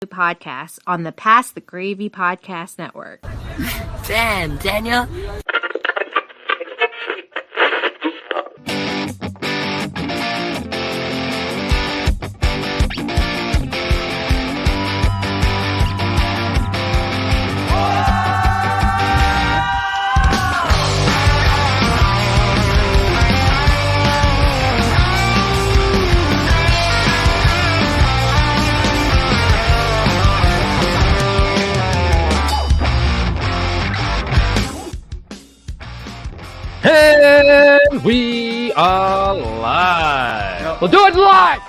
the podcast on the Pass the Gravy Podcast Network. Damn, Daniel. And we are live. We'll do it live.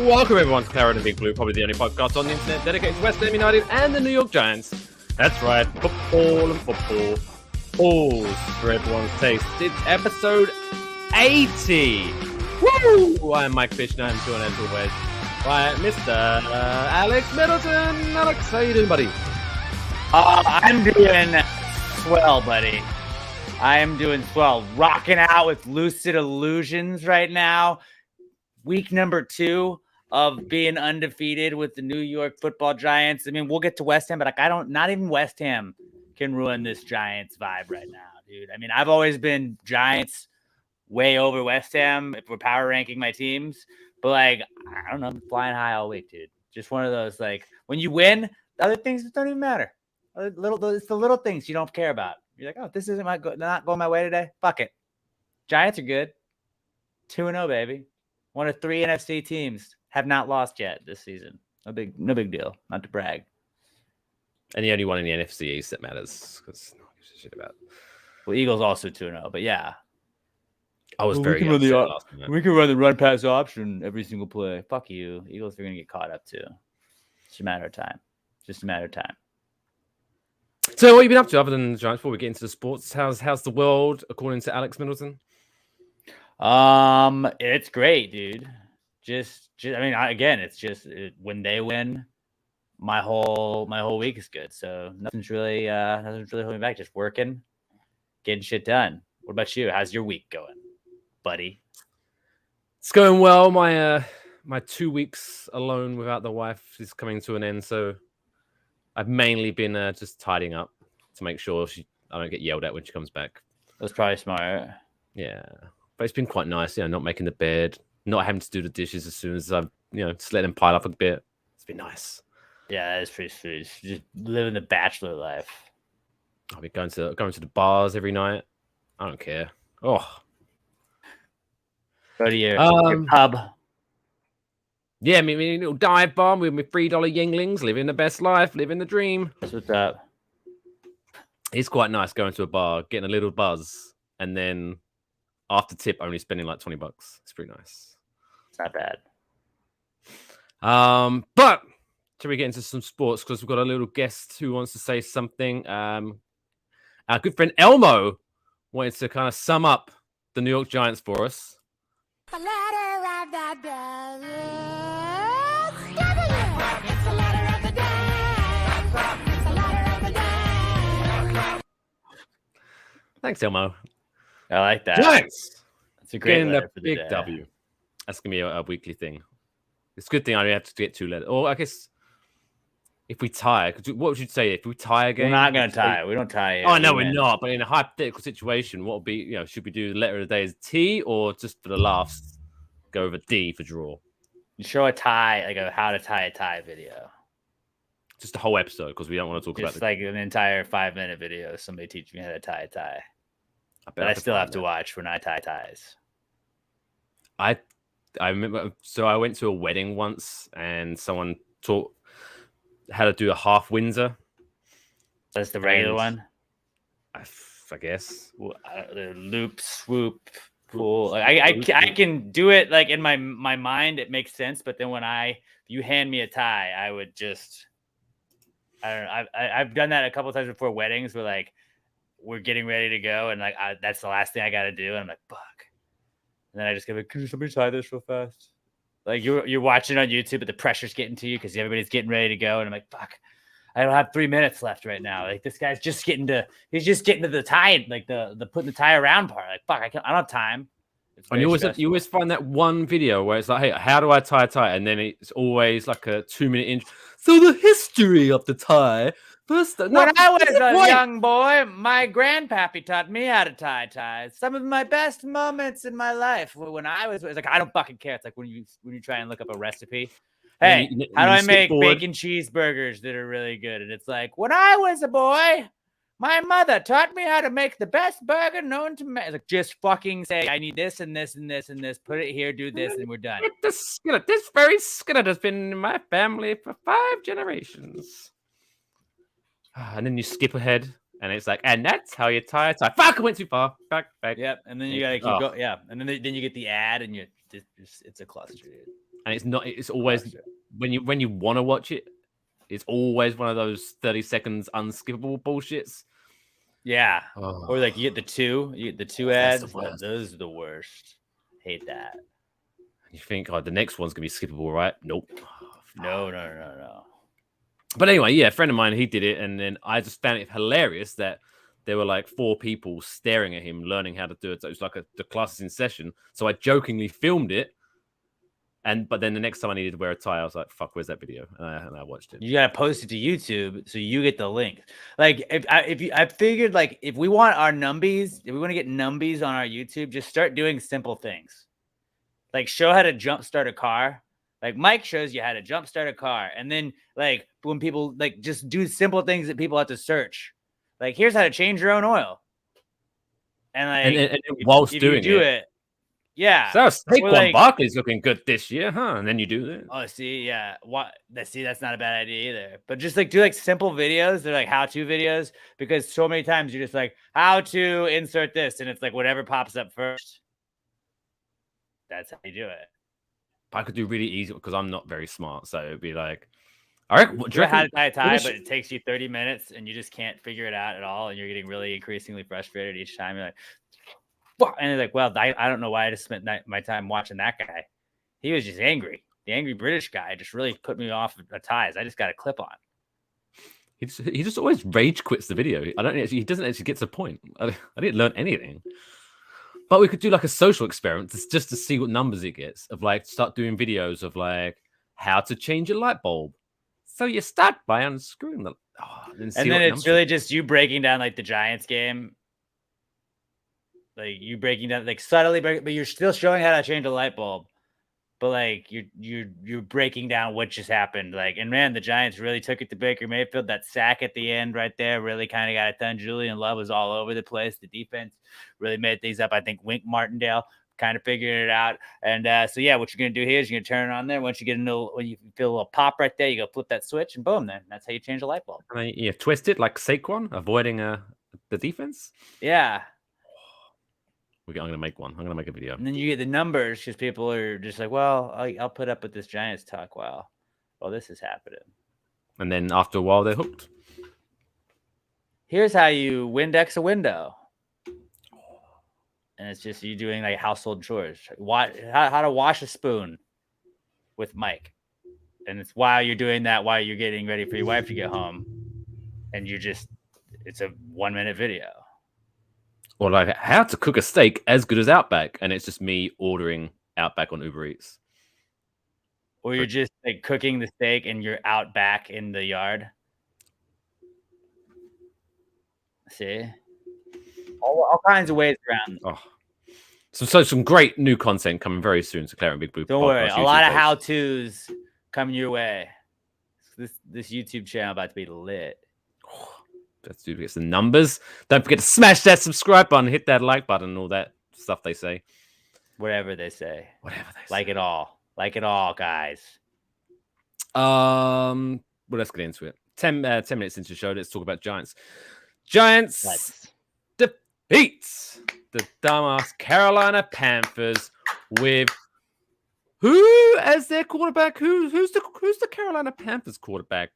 Welcome everyone to Clara and the Big Blue, probably the only podcast on the internet dedicated to West Ham United and the New York Giants. That's right, football and football. Balls for everyone's taste. It's episode 80. Woo! I'm Mike Fish, and I'm joined as always by Mr. Alex Middleton. Alex, how you doing, buddy? I'm doing swell, buddy. I am doing swell. Rocking out with Lucid Illusions right now. Week number 2 of being undefeated with the New York Football Giants. I mean, we'll get to West Ham, but not even West Ham can ruin this Giants vibe right now, dude. I mean, I've always been Giants way over West Ham if we're power ranking my teams. But, I don't know, I'm flying high all week, dude. Just one of those, when you win, the other things don't even matter. It's the little things you don't care about. You're like, oh, this isn't not going my way today. Fuck it. Giants are good. 2-0, baby. One of 3 NFC teams have not lost yet this season. No big deal. Not to brag. And the only one in the NFC East that matters, because no one gives a shit about. Well, Eagles also 2-0, but yeah. I was very upset last night. We can run the run-pass option every single play. Fuck you. Eagles are going to get caught up, too. It's just a matter of time. So what have you been up to other than the Giants before we get into the sports? How's the world according to Alex Middleton? It's great, dude. When they win, my whole week is good. So nothing's really holding me back. Just working, getting shit done. What about you? How's your week going, buddy? It's going well. My 2 weeks alone without the wife is coming to an end. So I've mainly been just tidying up to make sure I don't get yelled at when she comes back. That's probably smart. Yeah, but it's been quite nice, not making the bed, not having to do the dishes as soon as I've, just let them pile up a bit. It's been nice. Yeah, that is pretty sweet. Just living the bachelor life. I'll be going to the bars every night. I don't care. Oh, go to your pub. Yeah, me little dive bomb with my $3 Yinglings, living the best life, living the dream. That's what's up. It's quite nice going to a bar, getting a little buzz, and then after tip, only spending like $20. It's pretty nice. It's not bad. But shall we get into some sports? Because we've got a little guest who wants to say something. Our good friend Elmo wanted to kind of sum up the New York Giants for us. The letter of the day. Thanks, Elmo. I like that. Giants. It's a great letter for the big day. W. That's gonna be a weekly thing. It's a good thing I don't have to get 2 letters. Or I guess if we tie, what would you say if we tie again? We're not gonna tie. We don't tie. Oh no, we're not. But in a hypothetical situation, what would be? Should we do the letter of the day as T, or just for the laughs, go over D for draw? You show a tie, like a how to tie a tie video. Just the whole episode, because we don't want to talk just about an entire 5-minute video. Somebody teach me how to tie a tie. But I still have to watch when I tie ties. I remember. So I went to a wedding once, and someone taught how to do a half Windsor. That's the regular one. I guess the loop, swoop, pull. I can do it in my mind. It makes sense, but then when you hand me a tie, I would just. I don't know. I've done that a couple of times before weddings where we're getting ready to go and that's the last thing I got to do. And I'm like, fuck. And then I just go, can somebody tie this real fast? You're watching on YouTube, but the pressure's getting to you because everybody's getting ready to go. And I'm like, fuck, I don't have 3 minutes left right now. This guy's just getting to the tie, the putting the tie around part. Fuck, I don't have time. And you always find that one video where it's like, hey, how do I tie a tie? And then it's always like a 2-minute intro. So the history of the tie. First, When I was a young boy, my grandpappy taught me how to tie ties. Some of my best moments in my life when I was like, I don't fucking care. It's like when you try and look up a recipe. Hey, how do I make bacon cheeseburgers that are really good? And it's like, when I was a boy, my mother taught me how to make the best burger known to man. Like, just fucking say, I need this and this and this and this. Put it here, do this, and we're done. This very skillet has been in my family for 5 generations. And then you skip ahead, and it's like, and that's how you tie a tie. Fuck, I went too far. Back. Yep, and then you gotta keep going. Yeah, and then you get the ad, and it's a cluster, dude. And it's not. It's always when you want to watch it. It's always one of those 30 seconds unskippable bullshits. Yeah. Or like you get the two ads. Those are the worst. Hate that. You think, oh, the next one's gonna be skippable, right? Nope. No. But anyway, yeah, a friend of mine, he did it, and then I just found it hilarious that there were like 4 people staring at him, learning how to do it. So it was like the class is in session. So I jokingly filmed it. But then the next time I needed to wear a tie, I was like, "Fuck, where's that video?" And I watched it. You gotta post it to YouTube so you get the link. Like, I figured, like, if we want our numbies, if we want to get numbies on our YouTube, just start doing simple things. Like, show how to jumpstart a car. Like, Mike shows you how to jumpstart a car, and then like when people like just do simple things that people have to search. Like, here's how to change your own oil. And like, and whilst doing it. Yeah. So Saquon Barkley's looking good this year, huh? And then you do that. Oh, see, yeah. That's not a bad idea either. But just like do like simple videos. They're like how-to videos, because so many times you're just like, how to insert this, and it's like whatever pops up first. That's how you do it. I could do really easy because I'm not very smart. So it'd be like, all right, what do you how to tie a tie, but it takes you 30 minutes and you just can't figure it out at all, and you're getting really increasingly frustrated each time. You're like, and they're like, well, I don't know why I just spent my time watching that guy. He was just angry. The angry British guy just really put me off of ties. I just got a clip on. He just always rage quits the video. He doesn't actually get to the point. I didn't learn anything. But we could do like a social experiment just to see what numbers it gets. Of like, start doing videos of like how to change a light bulb. So you start by unscrewing the. And then it's really just you breaking down like the Giants game. Like you breaking down, like subtly breaking, but you're still showing how to change a light bulb. But like you're breaking down what just happened. Like, and man, the Giants really took it to Baker Mayfield. That sack at the end right there really kind of got it done. Julian Love was all over the place. The defense really made things up. I think Wink Martindale kind of figured it out. And so yeah, what you're gonna do here is you're gonna turn it on there. Once you get when you feel a little pop right there, you go flip that switch, and boom, then that's how you change a light bulb. Yeah, twist it like Saquon, avoiding the defense. Yeah. I'm going to make one. I'm going to make a video. And then you get the numbers because people are just like, well, I'll put up with this Giants talk while this is happening. And then after a while, they're hooked. Here's how you Windex a window. And it's just you doing like household chores. How to wash a spoon with Mike. And it's while you're doing that, while you're getting ready for your wife to get home. And it's a 1-minute video. Or like how to cook a steak as good as Outback, and it's just me ordering Outback on Uber Eats. Or you're just like cooking the steak and you're out back in the yard. See, all kinds of ways around. Oh, so some great new content coming very soon to Claret and Big Blue. Don't worry, a lot of how-tos coming your way. This YouTube channel about to be lit. Let's do get some numbers. Don't forget to smash that subscribe button, hit that like button, and all that stuff they say. Whatever they say. Like it all, guys. Well, let's get into it. 10 minutes into the show, let's talk about Giants. Giants defeats the dumbass Carolina Panthers with who as their quarterback? Who's the Carolina Panthers quarterback?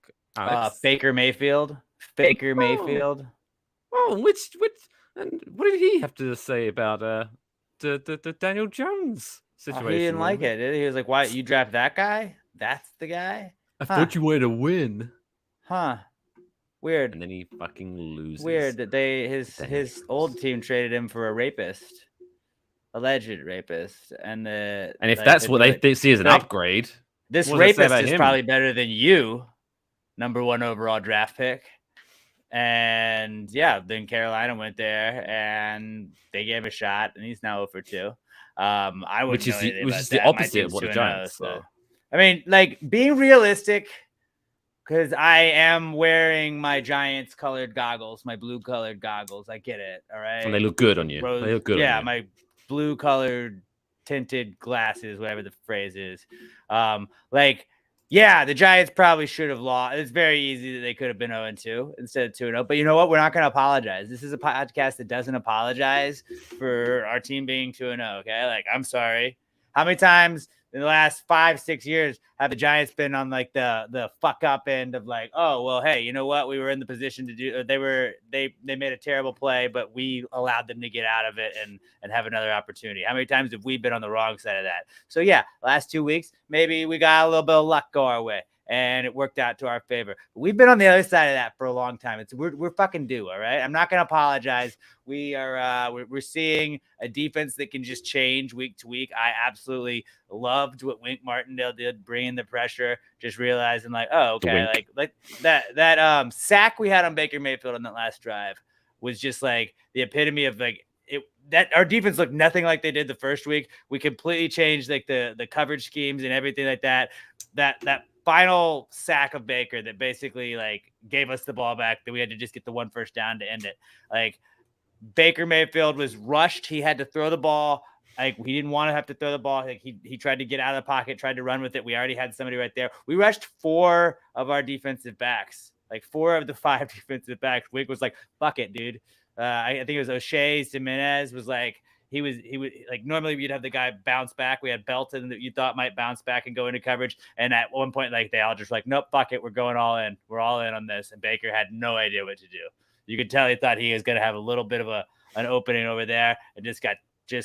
Baker Mayfield. Mayfield. Oh, which and what did he have to say about the Daniel Jones situation? He didn't like it, did he? He was like, "Why you draft that guy? That's the guy? I thought you wanted to win." Huh. Weird. And then he fucking loses. Weird that his old team traded him for a rapist. alleged rapist, and if that's what they see as an upgrade, this what does it say rapist about is him? probably better than you, number 1 overall draft pick. And yeah, then Carolina went there and they gave a shot, and he's now 0 for 2. I wouldn't know anything about is that. the opposite of what the 2-0, Giants. so. So. I mean, like, being realistic, because I am wearing my Giants colored goggles, my blue colored goggles. I get it. All right. And they look good on you. They look good on you. My blue colored tinted glasses, whatever the phrase is. Yeah, the Giants probably should have lost. It's very easy that they could have been 0-2 instead of 2-0. But you know what? We're not going to apologize. This is a podcast that doesn't apologize for our team being 2-0. Okay. Like, I'm sorry. How many times in the last 5-6 years have the Giants been on like the fuck up end of like, oh, well, hey, you know what? We were in the position to do, they made a terrible play, but we allowed them to get out of it and have another opportunity. How many times have we been on the wrong side of that? So yeah, last 2 weeks, maybe we got a little bit of luck go our way and it worked out to our favor. We've been on the other side of that for a long time. We're fucking due. All right. I'm not going to apologize. We are, we're seeing a defense that can just change week to week. I absolutely loved what Wink Martindale did, bringing the pressure, just realizing like, oh, okay. Like that sack we had on Baker Mayfield on that last drive was just like the epitome of like, that our defense looked nothing like they did the first week. We completely changed like the coverage schemes and everything like that. That final sack of Baker that basically like gave us the ball back, that we had to just get the 1 first down to end it. Like, Baker Mayfield was rushed. He had to throw the ball. Like, he didn't want to have to throw the ball. Like, he tried to get out of the pocket, tried to run with it. We already had somebody right there. We rushed 4 of our defensive backs, like 4 of the 5 defensive backs. Wink was like, fuck it, dude. I think it was O'Shea. Jimenez was like, he was like, normally we'd have the guy bounce back. We had Belton that you thought might bounce back and go into coverage. And at one point, like, they all just like, nope, fuck it. We're going all in. We're all in on this. And Baker had no idea what to do. You could tell he thought he was going to have a little bit of an opening over there, and just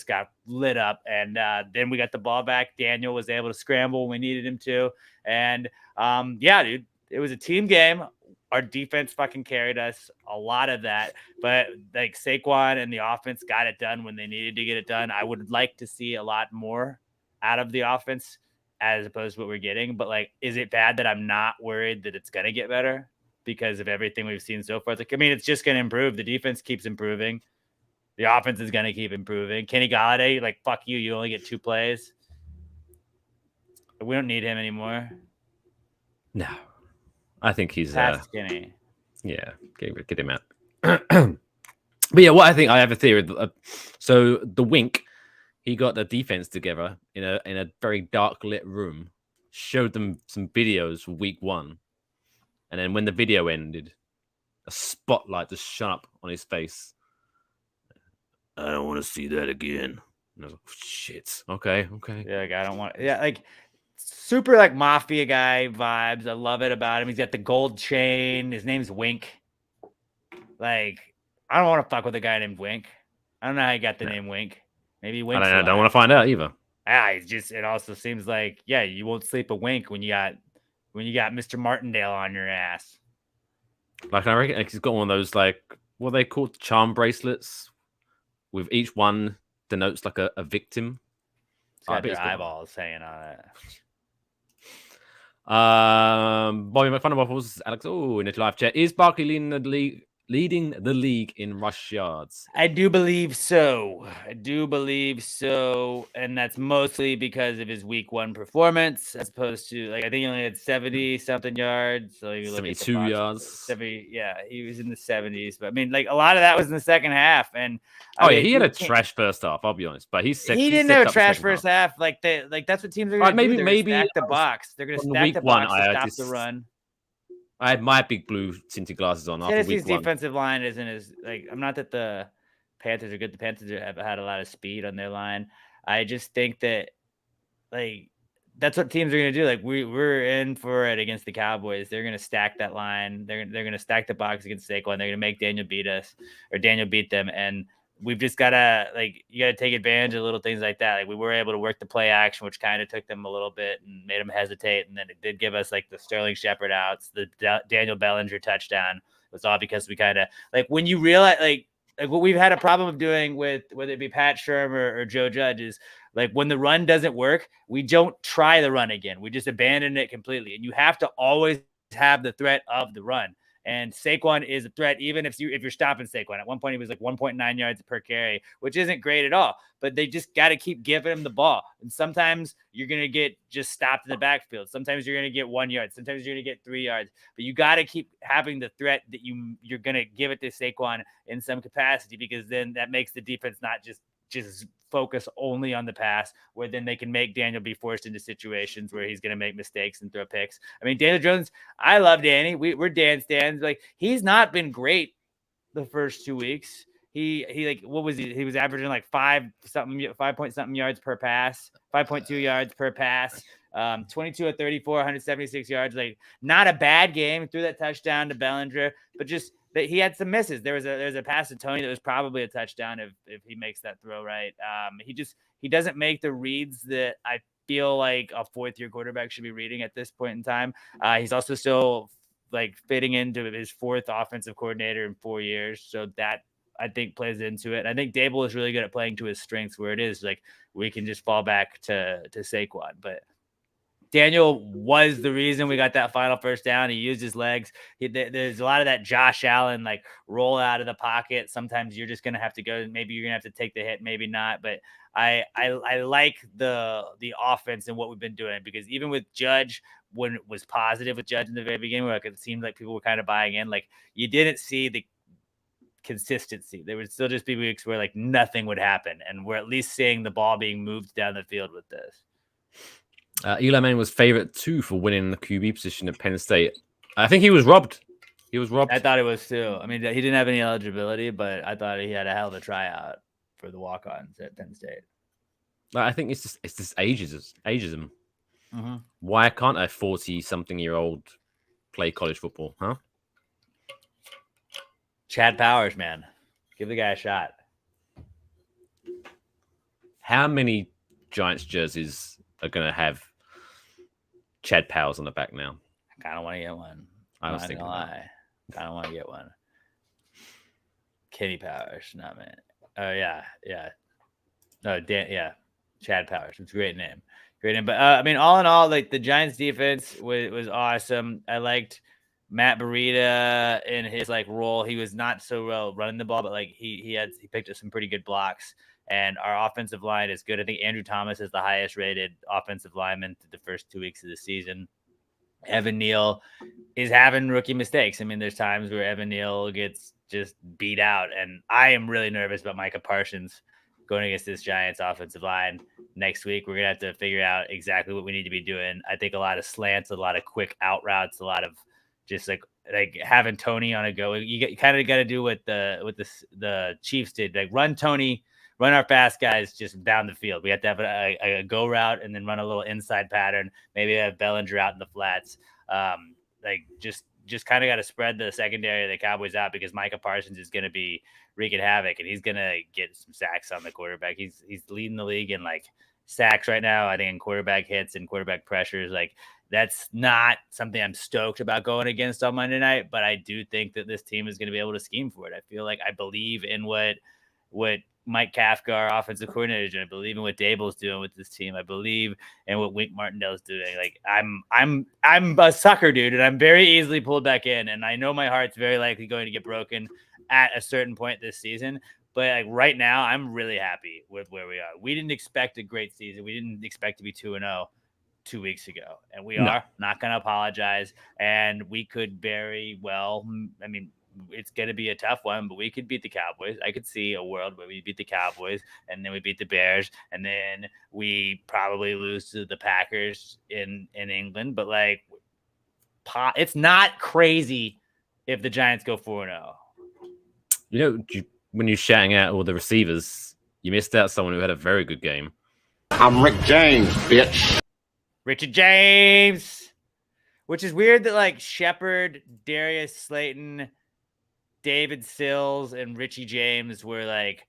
got lit up. And then we got the ball back. Daniel was able to scramble when we needed him to. And yeah, dude, it was a team game. Our defense fucking carried us a lot of that, but like Saquon and the offense got it done when they needed to get it done. I would like to see a lot more out of the offense as opposed to what we're getting. But like, is it bad that I'm not worried that it's going to get better because of everything we've seen so far? Like, I mean, it's just going to improve. The defense keeps improving. The offense is going to keep improving. Kenny Golladay, like, fuck you. You only get 2 plays. We don't need him anymore. No. I think he's Kenny. Yeah, get him out. But yeah, what I have a theory. So the Wink, he got the defense together in a very dark lit room, showed them some videos for week 1, and then when the video ended, a spotlight just shone up on his face. I don't want to see that again. And I was like, shit. Okay. Yeah, like, I don't want. Yeah, like, super like mafia guy vibes. I love it about him. He's got the gold chain. His name's Wink. Like, I don't want to fuck with a guy named Wink. I don't know how he got the name Wink. Maybe Wink. I don't want to find out either. It also seems like, yeah, you won't sleep a wink when you got Mr. Martindale on your ass. Like, I reckon he's got one of those, like, what are they called? Charm bracelets, with each one denotes like a victim. It's got their eyeballs hanging on it. Bobby McFunnwaffles, Alex, in the live chat. Is Barkley leading the league in rush yards? I do believe so. And that's mostly because of his week 1 performance, as opposed to, like, I think he only had 70-something yards. So you look 72 at yards. 70, yeah, he was in the 70s. But I mean, like, a lot of that was in the second half. And he had a trash first half, I'll be honest. But he didn't have a trash first half. Like, that's what teams are going to do. Maybe stack the box. They're going to stack the box to stop the run. I had my big blue tinted glasses on. Tennessee's defensive line isn't as, like, I'm not that the Panthers are good. The Panthers have had a lot of speed on their line. I just think that, like, that's what teams are going to do. Like, we're in for it against the Cowboys. They're going to stack that line. They're going to stack the box against Saquon. They're going to make Daniel beat them. And we've just got to, like, you got to take advantage of little things like that. Like, we were able to work the play action, which kind of took them a little bit and made them hesitate. And then it did give us, like, the Sterling Shepard outs, the Daniel Bellinger touchdown. It was all because we kind of, like, when you realize, like, like what we've had a problem of doing with whether it be Pat Sherm or Joe Judge is like when the run doesn't work, we don't try the run again. We just abandon it completely. And you have to always have the threat of the run. And Saquon is a threat, even if you're stopping Saquon. At one point, he was like 1.9 yards per carry, which isn't great at all. But they just got to keep giving him the ball. And sometimes you're going to get just stopped in the backfield. Sometimes you're going to get 1 yard. Sometimes you're going to get 3 yards. But you got to keep having the threat that you're going to give it to Saquon in some capacity, because then that makes the defense not just focus only on the pass, where then they can make Daniel be forced into situations where he's going to make mistakes and throw picks. I mean, Daniel Jones, I love Danny. We're Dan stands. Like, he's not been great the first 2 weeks. He like, what was he? He was averaging like 5 point something yards per pass, 5.2 yards per pass, 22 of 34, 176 yards. Like, not a bad game. Threw that touchdown to Bellinger, but just that he had some misses. There's a pass to Tony that was probably a touchdown if he makes that throw right. He doesn't make the reads that I feel like a fourth-year quarterback should be reading at this point in time. He's also still like fitting into his fourth offensive coordinator in 4 years, so that I think plays into it. And I think Dable is really good at playing to his strengths, where it is like we can just fall back to Saquon, but Daniel was the reason we got that final first down. He used his legs. There's a lot of that Josh Allen, like, roll out of the pocket. Sometimes you're just going to have to go. Maybe you're going to have to take the hit, maybe not. But I like the offense and what we've been doing, because even with Judge, when it was positive with Judge in the very beginning, where it seemed like people were kind of buying in, like, you didn't see the consistency. There would still just be weeks where, like, nothing would happen. And we're at least seeing the ball being moved down the field with this. Eli Manning was favorite too for winning the QB position at Penn State. I think he was robbed. I thought it was too. I mean, he didn't have any eligibility, but I thought he had a hell of a tryout for the walk-ons at Penn State. I think it's just ageism. Mm-hmm. Why can't a 40-something-year-old play college football? Huh? Chad Powers, man, give the guy a shot. How many Giants jerseys are going to have Chad Powers on the back now? I kind of want to get one. I was thinking I kind of want to get one. Kenny Powers, not man. Oh yeah. No, Dan. Yeah, Chad Powers. It's a great name. But I mean, all in all, like, the Giants defense was awesome. I liked Matt Breida in his, like, role. He was not so well running the ball, but, like, he picked up some pretty good blocks. And our offensive line is good. I think Andrew Thomas is the highest rated offensive lineman through the first 2 weeks of the season. Evan Neal is having rookie mistakes. I mean, there's times where Evan Neal gets just beat out. And I am really nervous about Micah Parsons going against this Giants offensive line next week. We're going to have to figure out exactly what we need to be doing. I think a lot of slants, a lot of quick out routes, a lot of just like having Tony on a go. You kind of got to do what the Chiefs did, like run our fast guys just down the field. We have to have a go route and then run a little inside pattern. Maybe have Bellinger out in the flats. Just kind of got to spread the secondary of the Cowboys out, because Micah Parsons is going to be wreaking havoc, and he's going to get some sacks on the quarterback. He's leading the league in, like, sacks right now. I think in quarterback hits and quarterback pressures. Like, that's not something I'm stoked about going against on Monday night, but I do think that this team is going to be able to scheme for it. I feel like I believe in what Mike Kafka, our offensive coordinator, is doing. I believe in what Dable's doing with this team. I believe in what Wink Martindale's doing. Like, I'm a sucker, dude, and I'm very easily pulled back in. And I know my heart's very likely going to get broken at a certain point this season. But, like, right now, I'm really happy with where we are. We didn't expect a great season. We didn't expect to be 2-0 2 weeks ago, and we are not going to apologize. And we could very well, I mean, it's going to be a tough one, but we could beat the Cowboys. I could see a world where we beat the Cowboys, and then we beat the Bears, and then we probably lose to the Packers in England. But, like, it's not crazy if the Giants go 4-0. You know, when you're shouting out all the receivers, you missed out someone who had a very good game. I'm Rick James, bitch. Richard James, which is weird that, like, Shepard, Darius Slayton, David Sills, and Richie James were, like,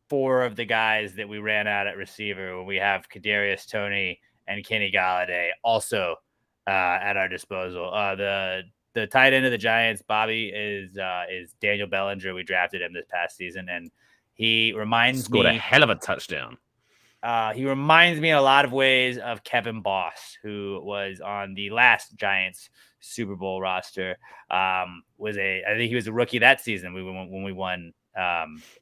4 of the guys that we ran out at receiver when we have Kadarius Toney and Kenny Galladay also at our disposal. The the tight end of the Giants, Bobby, is Daniel Bellinger. We drafted him this past season, and he reminds Scored me a hell of a touchdown. He reminds me in a lot of ways of Kevin Boss, who was on the last Giants Super Bowl roster. I think he was a rookie that season. When we won.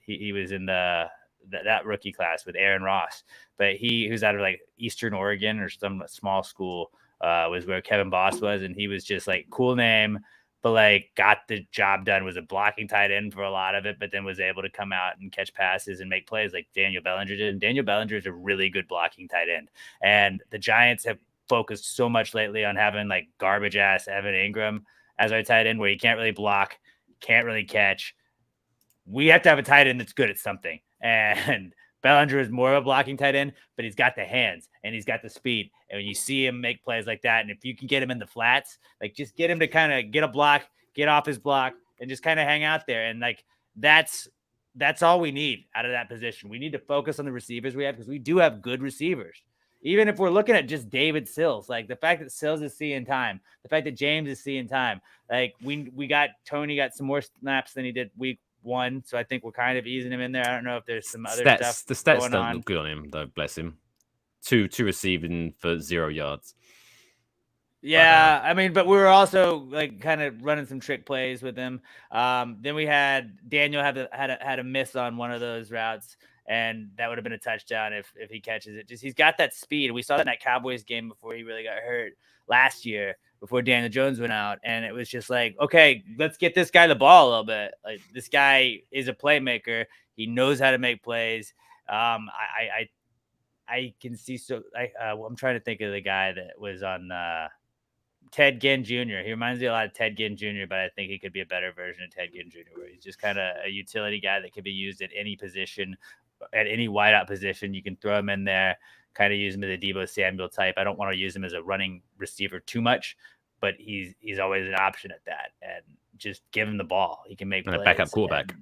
He was in that rookie class with Aaron Ross, but he was out of like Eastern Oregon or some small school. Was where Kevin Boss was, and he was just like cool name, but like got the job done, was a blocking tight end for a lot of it, but then was able to come out and catch passes and make plays like Daniel Bellinger did. And Daniel Bellinger is a really good blocking tight end. And the Giants have focused so much lately on having like garbage ass Evan Ingram as our tight end, where he can't really block, can't really catch. We have to have a tight end that's good at something. And Bellinger is more of a blocking tight end, but he's got the hands and he's got the speed. And when you see him make plays like that, and if you can get him in the flats, like just get him to kind of get a block, get off his block, and just kind of hang out there. And like that's all we need out of that position. We need to focus on the receivers we have, because we do have good receivers. Even if we're looking at just David Sills, like the fact that Sills is seeing time, the fact that James is seeing time, like Tony got some more snaps than he did week 1, so I think we're kind of easing him in there. I don't know if there's some other stuff. The stats going don't on. look good on him, though. Bless him. Two receiving for 0 yards. Yeah, I mean, but we were also like kind of running some trick plays with him. Then we had Daniel had a miss on one of those routes, and that would have been a touchdown if he catches it. Just he's got that speed. We saw that in that Cowboys game before he really got hurt last year, before Daniel Jones went out, and it was just like, okay, let's get this guy the ball a little bit. Like, this guy is a playmaker. He knows how to make plays. I can see. So I'm trying to think of the guy that was on Ted Ginn Jr. He reminds me a lot of Ted Ginn Jr., but I think he could be a better version of Ted Ginn Jr., where he's just kind of a utility guy that can be used at any position, at any wideout position. You can throw him in there, kind of use him as a Deebo Samuel type. I don't want to use him as a running receiver too much, but he's always an option at that. And just give him the ball. He can make plays. A backup quarterback.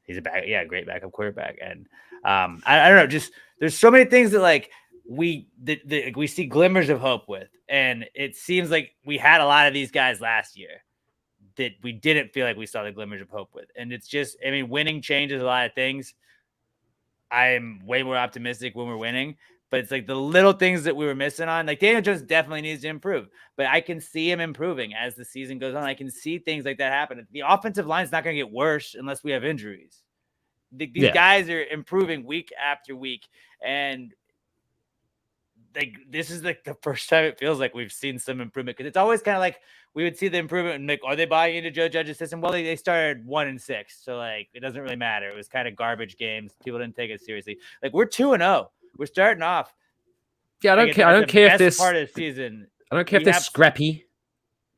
He's a great backup quarterback. And I don't know, just there's so many things that like we see glimmers of hope with. And it seems like we had a lot of these guys last year that we didn't feel like we saw the glimmers of hope with. And it's just, I mean, winning changes a lot of things. I'm way more optimistic when we're winning, but it's like the little things that we were missing on. Like Daniel Jones definitely needs to improve, but I can see him improving as the season goes on. I can see things like that happen. The offensive line is not going to get worse unless we have injuries. These guys are improving week after week, and this is like the first time it feels like we've seen some improvement, because it's always kind of like we would see the improvement and like, are they buying into Joe Judge's system? Well, they started 1-6, so like it doesn't really matter. It was kind of garbage games. People didn't take it seriously. Like we're 2-0. We're starting off. Yeah, I don't care. I don't care if this part of the season. I don't care if they're scrappy.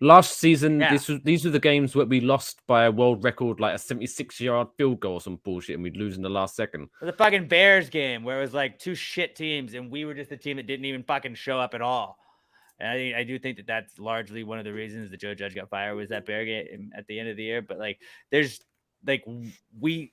Last season, these were the games where we lost by a world record, like a 76-yard field goal or some bullshit, and we'd lose in the last second. The fucking Bears game where it was like two shit teams, and we were just the team that didn't even fucking show up at all. And I do think that that's largely one of the reasons that Joe Judge got fired, was that Bear game at the end of the year. But like, there's like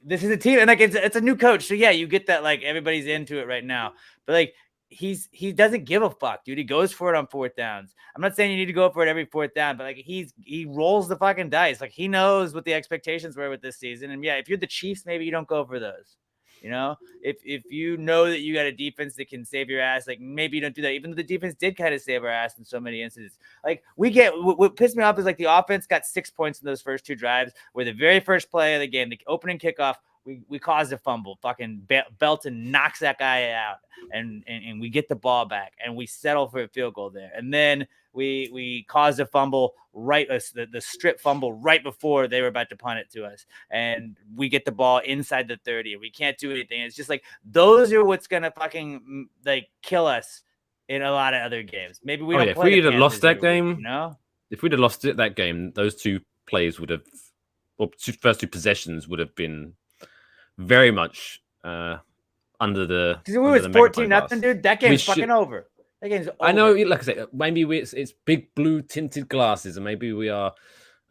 this is a team, and like it's a new coach, so yeah, you get that like everybody's into it right now, but like. He doesn't give a fuck, dude. He goes for it on 4th downs. I'm not saying you need to go for it every 4th down, but like he rolls the fucking dice. Like he knows what the expectations were with this season. And yeah, if you're the Chiefs, maybe you don't go for those. You know, if you know that you got a defense that can save your ass, like maybe you don't do that. Even though the defense did kind of save our ass in so many instances. Like what pissed me off is like the offense got 6 points in those first 2 drives, where the very first play of the game, the opening kickoff, we caused a fumble. Fucking Belton knocks that guy out, and we get the ball back, and we settle for a field goal there. And then we caused a fumble the strip fumble right before they were about to punt it to us, and we get the ball inside the 30. We can't do anything. It's just like those are what's gonna fucking like kill us in a lot of other games. Maybe we don't. If we'd have lost that game, you know, if we'd have lost that game, those 2 plays would have, or first 2 possessions would have been very much under the. Because it was 14-0, dude. That game's fucking over. That game's over. I know, like I said, maybe it's big blue tinted glasses, and maybe we are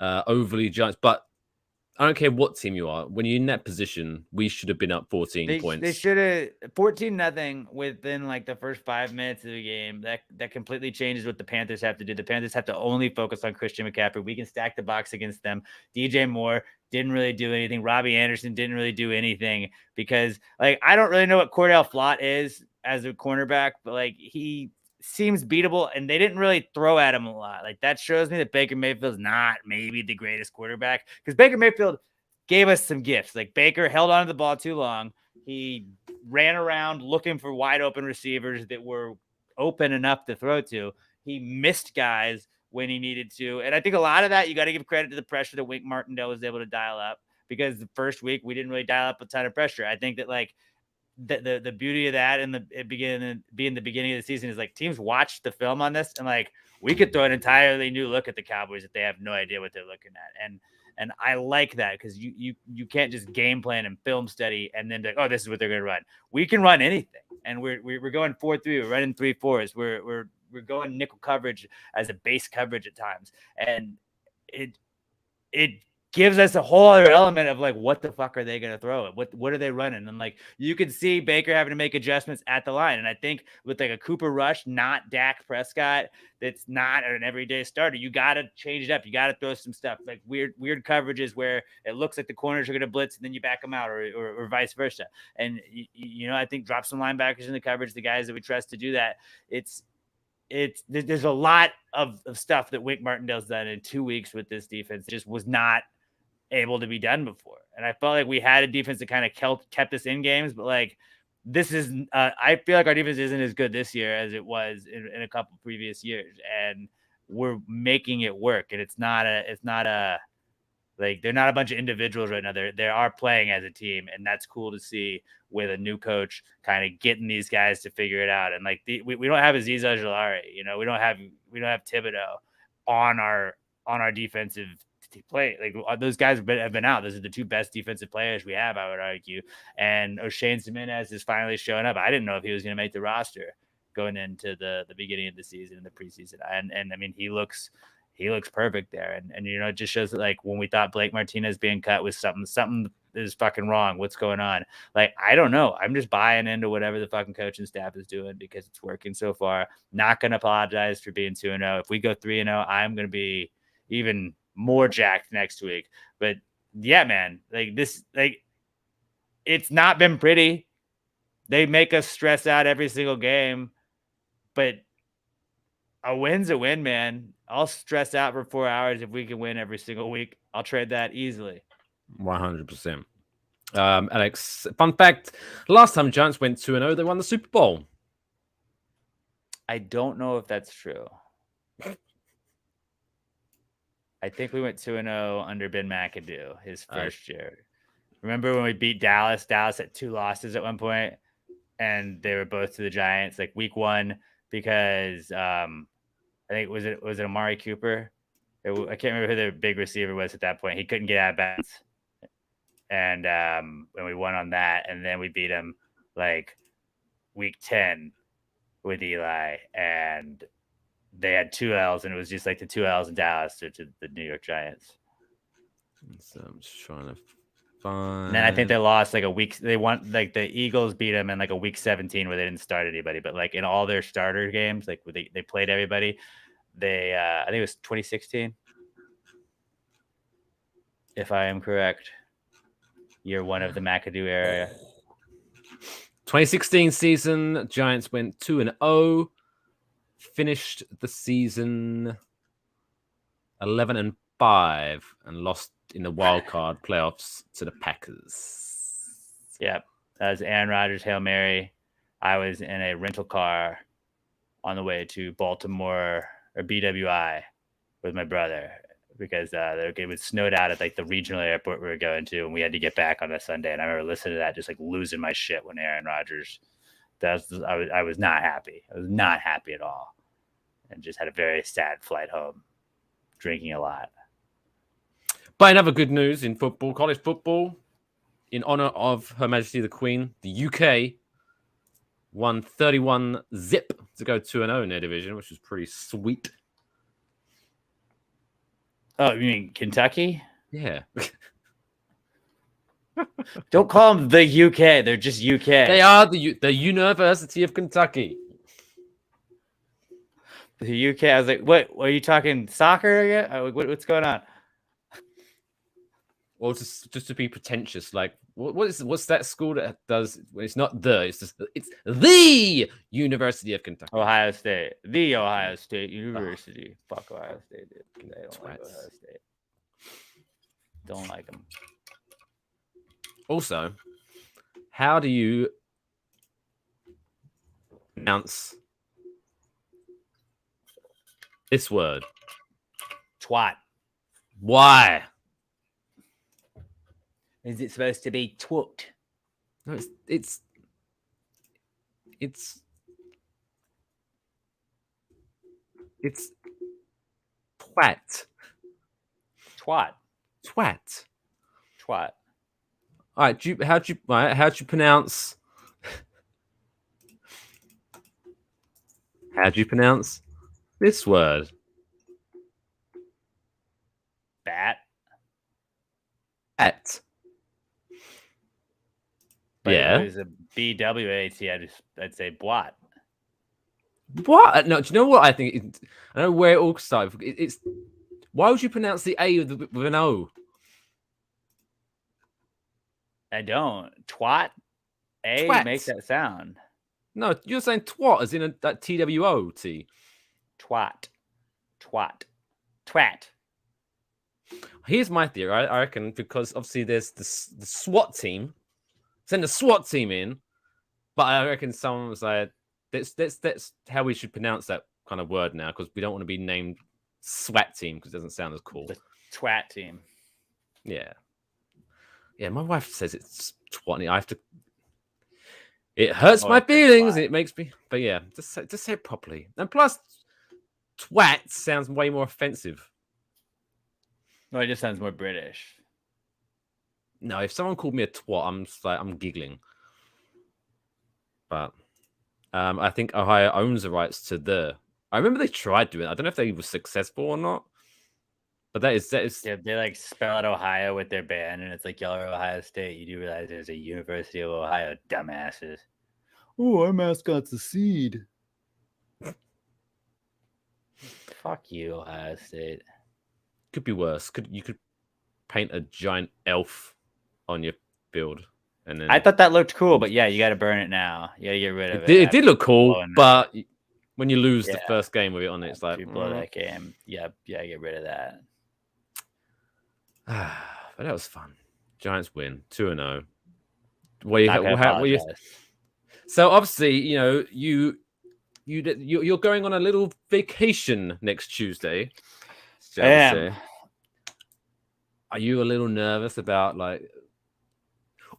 overly Giants. But I don't care what team you are. When you're in that position, we should have been up 14 points. They should have 14-0 within like the first 5 minutes of the game. That completely changes what the Panthers have to do. The Panthers have to only focus on Christian McCaffrey. We can stack the box against them. DJ Moore didn't really do anything. Robbie Anderson didn't really do anything because like I don't really know what Cordell Flott is as a cornerback, but like he seems beatable and they didn't really throw at him a lot. Like that shows me that Baker Mayfield's not maybe the greatest quarterback because Baker Mayfield gave us some gifts. Like Baker held on to the ball too long. He ran around looking for wide open receivers that were open enough to throw to. He missed guys when he needed to. And I think a lot of that, you got to give credit to the pressure that Wink Martindale was able to dial up because the first week we didn't really dial up a ton of pressure. I think that like the beauty of that in the beginning of the season is like teams watched the film on this and like we could throw an entirely new look at the Cowboys if they have no idea what they're looking at. And I like that because you can't just game plan and film study and then be like, oh, this is what they're going to run. We can run anything, and we're going 4-3. We're running 3-4s. We're going nickel coverage as a base coverage at times, and it gives us a whole other element of like, what the fuck are they going to throw? What are they running? And like, you could see Baker having to make adjustments at the line. And I think with like a Cooper Rush, not Dak Prescott, that's not an everyday starter, you got to change it up. You got to throw some stuff like weird coverages where it looks like the corners are going to blitz and then you back them out or vice versa. And you know, I think drop some linebackers in the coverage, the guys that we trust to do that. There's a lot of stuff that Wink Martindale's done in 2 weeks with this defense. It just was not able to be done before. And I felt like we had a defense that kind of kept us in games, but like this is I feel like our defense isn't as good this year as it was in a couple previous years, and we're making it work. And it's not a like they're not a bunch of individuals right now. They are playing as a team, and that's cool to see with a new coach kind of getting these guys to figure it out. And like we don't have Azeez Ojulari, you know, we don't have Thibodeau on our defensive play. Like those guys have been out. Those are the two best defensive players we have, I would argue. And O'Shane Jimenez is finally showing up. I didn't know if he was going to make the roster going into the beginning of the season, in the preseason. And I mean, he looks perfect there. And you know, it just shows that like when we thought Blake Martinez being cut was something is fucking wrong. What's going on? Like, I don't know. I'm just buying into whatever the fucking coaching staff is doing because it's working so far. Not going to apologize for being 2-0. If we go 3-0, I'm going to be even more jacked next week. But yeah, man, like this, like it's not been pretty. They make us stress out every single game, but a win's a win, man. I'll stress out for 4 hours if we can win every single week. I'll trade that easily. 100%. Alex, fun fact, last time Giants went 2-0, they won the Super Bowl. I don't know if that's true. I think we went 2-0 under Ben McAdoo his first year. Remember when we beat Dallas? Dallas had 2 losses at one point, and they were both to the Giants, like week 1, because I think was it Amari Cooper? I can't remember who their big receiver was at that point. He couldn't get out of bounds, and we won on that, and then we beat him like week 10 with Eli, and they had 2 L's, and it was just like the 2 L's in Dallas to the New York Giants. So I'm just trying to find. And then I think they lost like a week. They won, like the Eagles beat them in like a week 17 where they didn't start anybody, but like in all their starter games, like they played everybody. I think it was 2016, if I am correct. Year 1 of the McAdoo era. 2016 season, Giants went 2-0. Finished the season 11-5 and lost in the wild card playoffs to the Packers. Yep. That was Aaron Rodgers, Hail Mary. I was in a rental car on the way to Baltimore or BWI with my brother because it was snowed out at like the regional airport we were going to, and we had to get back on a Sunday. And I remember listening to that, just like losing my shit when Aaron Rodgers. I was not happy. I was not happy at all, and just had a very sad flight home, drinking a lot. But another good news in football, college football, in honor of Her Majesty the Queen, the UK won 31-0 to go 2-0 in their division, which is pretty sweet. Oh, you mean Kentucky? Yeah. Don't call them the UK. They're just UK. They are the University of Kentucky. The UK. I was like, what? Are you talking soccer again? What's going on? Or just to be pretentious, like what's that school that does? It's not it's the University of Kentucky. Ohio State. The Ohio State University. Fuck Ohio State, dude. I don't like Ohio State. Don't like them. Also, how do you pronounce this word? Twat. Why? Is it supposed to be twat? No, it's twat. Twat. Twat. Twat. All right, how'd you pronounce? How'd you pronounce this word? Bat. Bat. But Yeah. If it was a BWAT, I'd say blot. What? No, do you know what I think? I don't know where it all started. It's why would you pronounce the A with an O? I don't. Twat. A Twat. makes that sound. No, you're saying twat as in that TWOT. Twat. Twat. Twat. Here's my theory. I reckon because obviously there's the SWAT team. Send the SWAT team in, but I reckon someone was like, that's how we should pronounce that kind of word now because we don't want to be named SWAT team because it doesn't sound as cool. The twat team. Yeah. Yeah, my wife says it's twat. I have to. It hurts my feelings. It makes me. But yeah, just say it properly. And plus, twat sounds way more offensive. No, it just sounds more British. No, if someone called me a twat, I'm giggling. But I think Ohio owns the rights to the. I remember they tried doing it. I don't know if they were successful or not. But that is. Yeah, they like spell out Ohio with their band, and it's like y'all are Ohio State. You do realize there's a University of Ohio, dumbasses. Oh, our mascot's a seed. Fuck you, Ohio State. Could be worse. You could paint a giant elf on your field, and then I thought that looked cool, but yeah, you got to burn it now. You got to get rid of it. It did look cool, but when you lose the first game with it on it, it's like you blow that game. Yeah, get rid of that. But that was fun. Giants win 2-0. So obviously, you're going on a little vacation next Tuesday. I am. Are you a little nervous about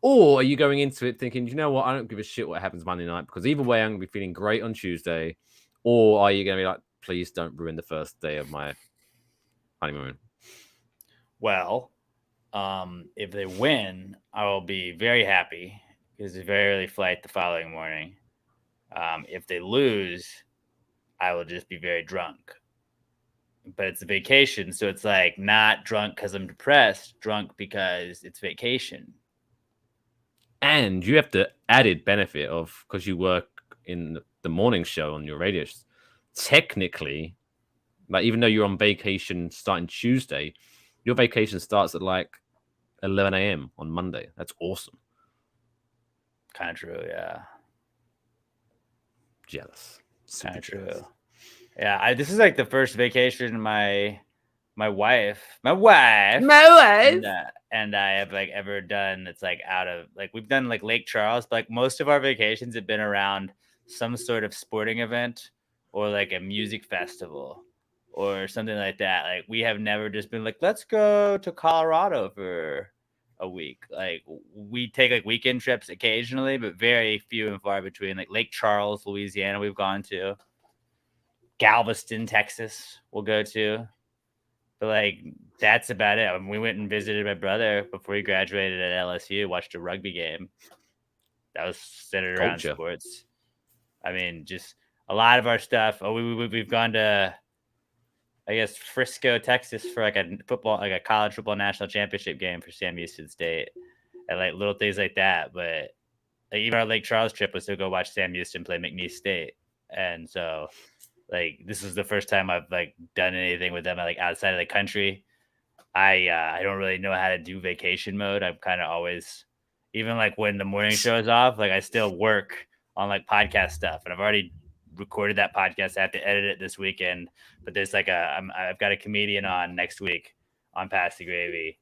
or are you going into it thinking, you know what, I don't give a shit what happens Monday night because either way I'm gonna be feeling great on Tuesday, or are you gonna be like, please don't ruin the first day of my honeymoon? Well, if they win, I will be very happy because it's a very early flight the following morning. If they lose, I will just be very drunk. But it's a vacation, so it's like not drunk because I'm depressed, drunk because it's vacation. And you have the added benefit of, because you work in the morning show on your radio, technically, even though you're on vacation starting Tuesday, your vacation starts at 11 a.m. on Monday. That's awesome. Kind of true, yeah. Jealous. Kind of true. Yeah, this is the first vacation my wife and I have ever done. It's out of we've done Lake Charles, but most of our vacations have been around some sort of sporting event or a music festival or something like that. We have never just been let's go to Colorado for a week. We take weekend trips occasionally, but very few and far between. Lake Charles, Louisiana, we've gone to. Galveston, Texas, we'll go to. But that's about it. We went and visited my brother before he graduated at LSU, watched a rugby game. That was centered around sports. I mean, just a lot of our stuff. We've gone to, I guess, Frisco, Texas for a college football national championship game for Sam Houston State. and like little things like that. But like even our Lake Charles trip was to go watch Sam Houston play McNeese State, and so like this is the first time I've like done anything with them like outside of the country. I don't really know how to do vacation mode. I'm kind of always, even like when the morning show is off, like I still work on like podcast stuff, and I've already recorded that podcast. I have to edit it this weekend, but there's like I've got a comedian on next week on Pass the Gravy.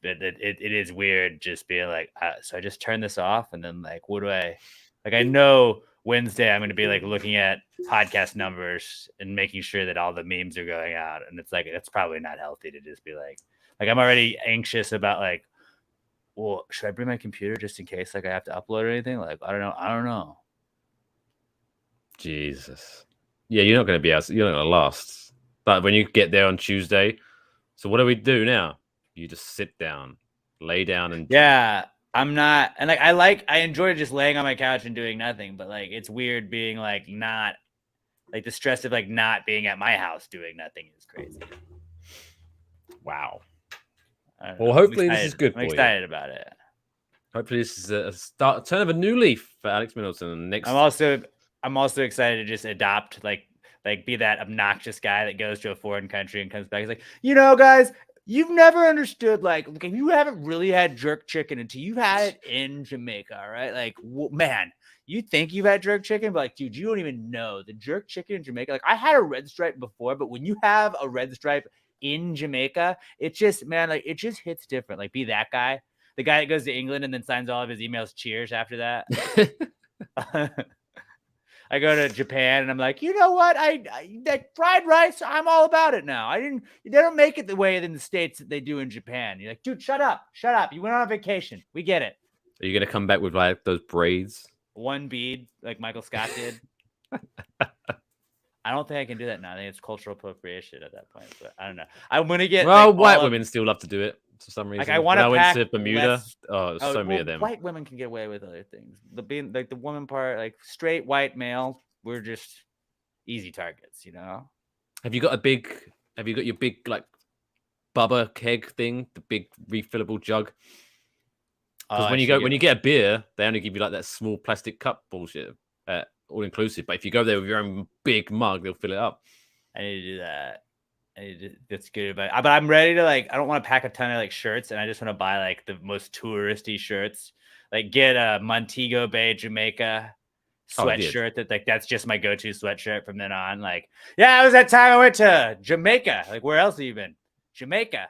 It is weird just being like, so I just turn this off, and then like, what do I like? I know Wednesday I'm going to be like looking at podcast numbers and making sure that all the memes are going out, and it's like it's probably not healthy to just be like I'm already anxious about like, well, should I bring my computer just in case like I have to upload or anything? Like I don't know. Jesus. Yeah, you're not going to be out. You're not going to last. But when you get there on Tuesday, so what do we do now? You just sit down, lay down, and yeah. I'm not, and like I enjoy just laying on my couch and doing nothing, but like it's weird being like not like the stress of like not being at my house doing nothing is crazy. Wow. Well, hopefully this is good. I'm excited about it. Hopefully this is a turn of a new leaf for Alex Middleton. Next, I'm also excited to just adopt like be that obnoxious guy that goes to a foreign country and comes back. He's like, guys. You've never understood, like, you haven't really had jerk chicken until you've had it in Jamaica, right? Like, man, you think you've had jerk chicken, but like, dude, you don't even know the jerk chicken in Jamaica. Like, I had a red stripe before, but when you have a red stripe in Jamaica, it just, man, like, it just hits different. Like, be that guy, the guy that goes to England and then signs all of his emails cheers after that. I go to Japan and I'm like, you know what? I that fried rice, I'm all about it now. They don't make it the way in the States that they do in Japan. You're like, dude, shut up. You went on a vacation. We get it. Are you gonna come back with like those braids? One bead, like Michael Scott did. I don't think I can do that now. I think it's cultural appropriation at that point. But I don't know. I'm gonna get. Well, white women still love to do it for some reason. Like I want to. When I went to Bermuda. So many of them. White women can get away with other things. Being like the woman part, like straight white male, we're just easy targets. Have you got your big like Bubba keg thing, the big refillable jug? Because when you get a beer, they only give you like that small plastic cup bullshit, all inclusive. But if you go there with your own big mug, they'll fill it up. I need to do that. That's good, but I'm ready to like. I don't want to pack a ton of like shirts, and I just want to buy like the most touristy shirts. Like get a Montego Bay, Jamaica sweatshirt that's just my go-to sweatshirt from then on. Like, yeah, it was that time I went to Jamaica. Like, where else have you been? Jamaica.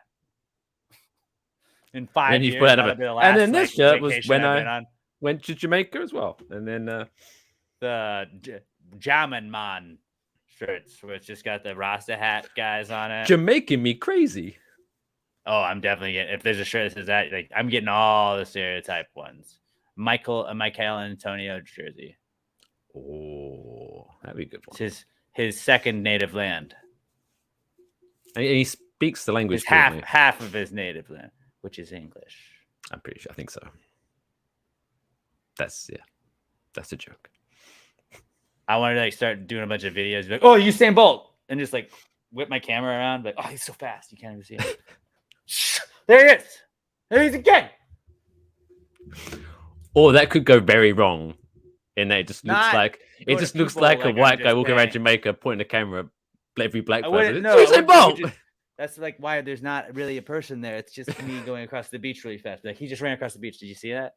In 5 years, and then this shirt was when I went to Jamaica as well. And then the Jamman Man shirts, where it's just got the Rasta hat guys on it. Jamaican me crazy. Oh, I'm definitely getting. If there's a shirt that says that, like I'm getting all the stereotype ones. Michael Antonio jersey. Oh, that'd be a good one. It's his second native land. And he speaks the language. It's half of his native land, which is English. I'm pretty sure. I think so. That's a joke. I wanted to like start doing a bunch of videos, like, oh, Usain Bolt, and just like whip my camera around, like, oh, he's so fast, you can't even see him. There he is. There he's again. Or that could go very wrong, in that it just looks like a white guy walking around Jamaica pointing the camera at every black person. Usain Bolt. That's like why there's not really a person there. It's just me going across the beach really fast. Like he just ran across the beach. Did you see that?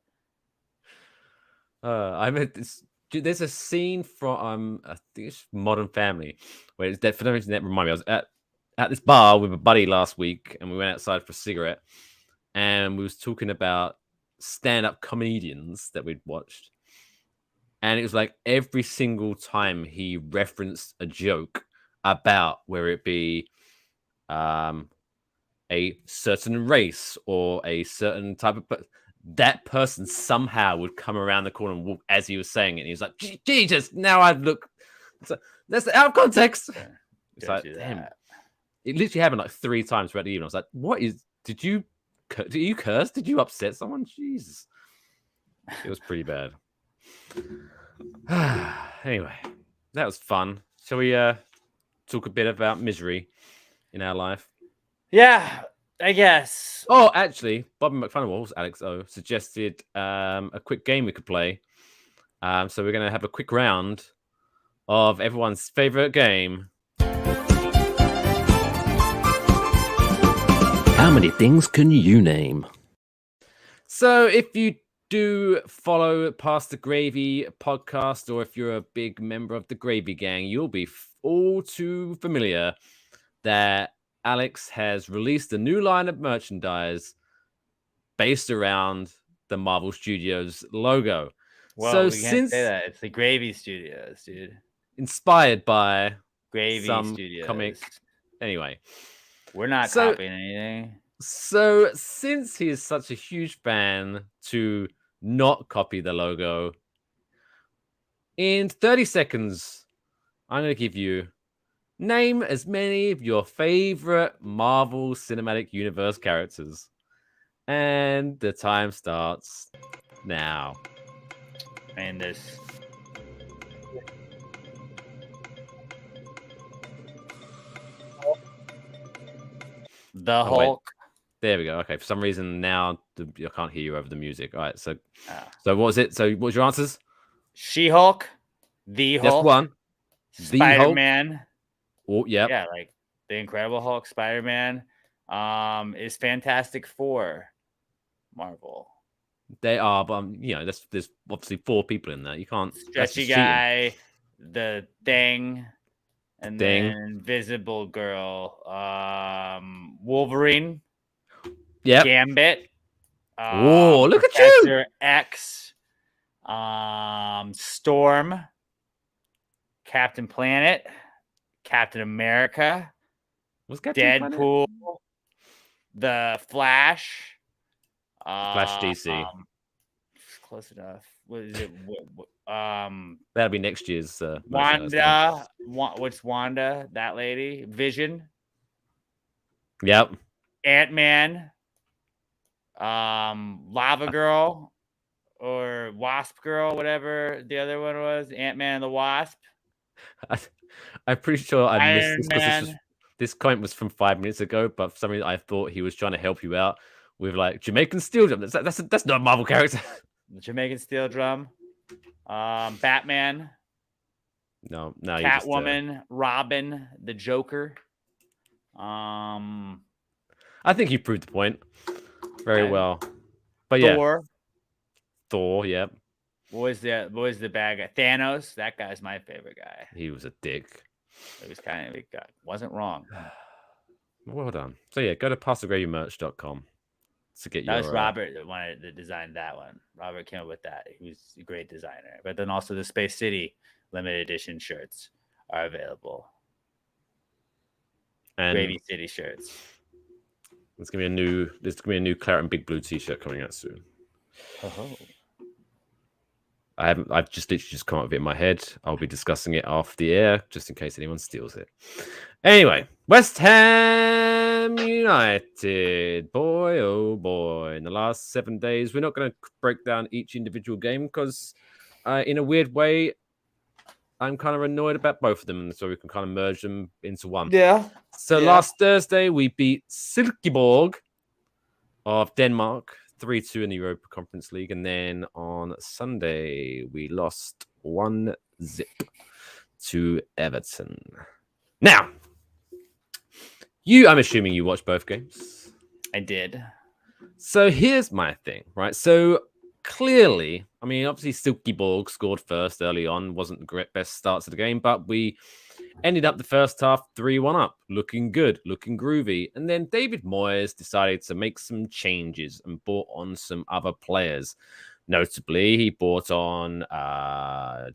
I mean, there's a scene from I think it's Modern Family where it's that for no reason that reminded me. I was at this bar with a buddy last week, and we went outside for a cigarette, and we was talking about stand-up comedians that we'd watched, and it was like every single time he referenced a joke about whether it be a certain race or a certain type of, but that person somehow would come around the corner and walk as he was saying it. And he was like, Jesus, now I look. That's out of context. Yeah, it's like, damn. It literally happened like 3 times throughout the evening. I was like, what is, did you curse? Did you upset someone? Jesus. It was pretty bad. Anyway, that was fun. Shall we talk a bit about misery in our life? Yeah. I guess. Oh, actually, Bobby McFunnel's Alex O suggested a quick game we could play. So we're going to have a quick round of everyone's favorite game. How many things can you name? So if you do follow Past the Gravy podcast, or if you're a big member of the Gravy Gang, you'll be all too familiar that Alex has released a new line of merchandise based around the Marvel Studios logo. Well, so we can't since say that. It's the Gravy Studios, dude. inspired by Gravy some Studios. comic. Anyway, We're not So- copying anything. so since he is such a huge fan to not copy the logo, in 30 seconds, I'm going to give you name as many of your favorite Marvel Cinematic Universe characters. And the time starts now. And this. The Oh, wait. Hulk. There we go. Okay, for some reason now I can't hear you over the music. All right, so Ah. what was it? So what was your answers? She-Hulk. The Just Hulk. one. The Hulk. Spider-Man. Oh, yep. Yeah, like the Incredible Hulk, Spider-Man. Is Fantastic Four Marvel. They are, but there's obviously 4 people in there. You can't. That's Stretchy just cheating. Guy, the Thing, and Thing. then Invisible Girl, Wolverine, Yep. Gambit. Whoa, look at you! Professor X, Storm, Captain Planet, Captain America, Was Captain Planet? Deadpool, the Flash. Flash DC. Close enough. What is it? That'll be next year's. Wanda. What's Wanda? That lady. Vision. Yep. Ant-Man. Lava Girl, or Wasp Girl, whatever the other one was. Ant-Man and the Wasp. I'm pretty sure I missed Iron this because Man. this comment was from 5 minutes ago, but for some reason I thought he was trying to help you out with like Jamaican Steel Drum. That's not a Marvel character. The Jamaican Steel Drum. Batman. No, Catwoman. Robin. The Joker. I think you proved the point very Okay. well. But yeah, Thor. Yep. What was the bad guy? Thanos. That guy's my favorite guy. He was a dick. It was kind of a guy. Wasn't wrong. Well done. So yeah, go to pastthegravymerch.com to get That your. was Robert that designed that one. Robert came up with that. He was a great designer. But then also the Space City limited edition shirts are available. and Gravy City shirts. there's gonna be a new Claret and Big Blue T-shirt coming out soon. Oh. I've just literally just come up with it in my head. I'll be discussing it off the air just in case anyone steals it. Anyway, West Ham United. Boy, oh boy. In the last 7 days, we're not going to break down each individual game because in a weird way, I'm kind of annoyed about both of them. So we can kind of merge them into one. Yeah. So Yeah. last Thursday, we beat Silkeborg of Denmark 3-2 in the Europa Conference League. And then on Sunday, we lost 1-0 to Everton. Now, I'm assuming you watched both games. I did. So here's my thing, right? So clearly, I mean, obviously Silkeborg scored first early on. Wasn't the great best start to the game, but we ended up the first half 3-1 up, looking good, looking groovy. And then David Moyes decided to make some changes and brought on some other players. Notably, he brought on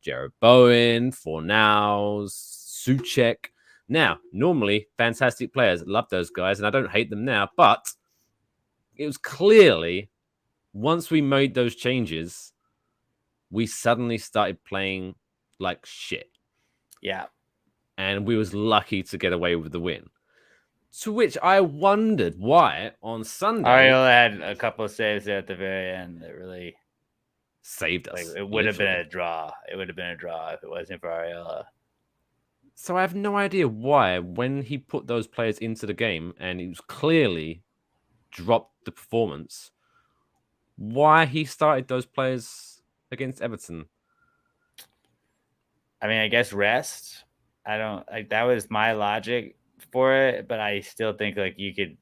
Jared Bowen, Fornals, Suchek. Now, normally, fantastic players. Love those guys, and I don't hate them now. But it was clearly, once we made those changes, we suddenly started playing like shit. Yeah. And we was lucky to get away with the win. To which I wondered why on Sunday... Ariel had a couple of saves there at the very end that really saved us. Like, it would have been a draw. It would have been a draw if it wasn't for Ariella. So I have no idea why, when he put those players into the game, and it was clearly dropped the performance, why he started those players against Everton. I mean, I guess rest. I don't like that was my logic for it, but I still think like you could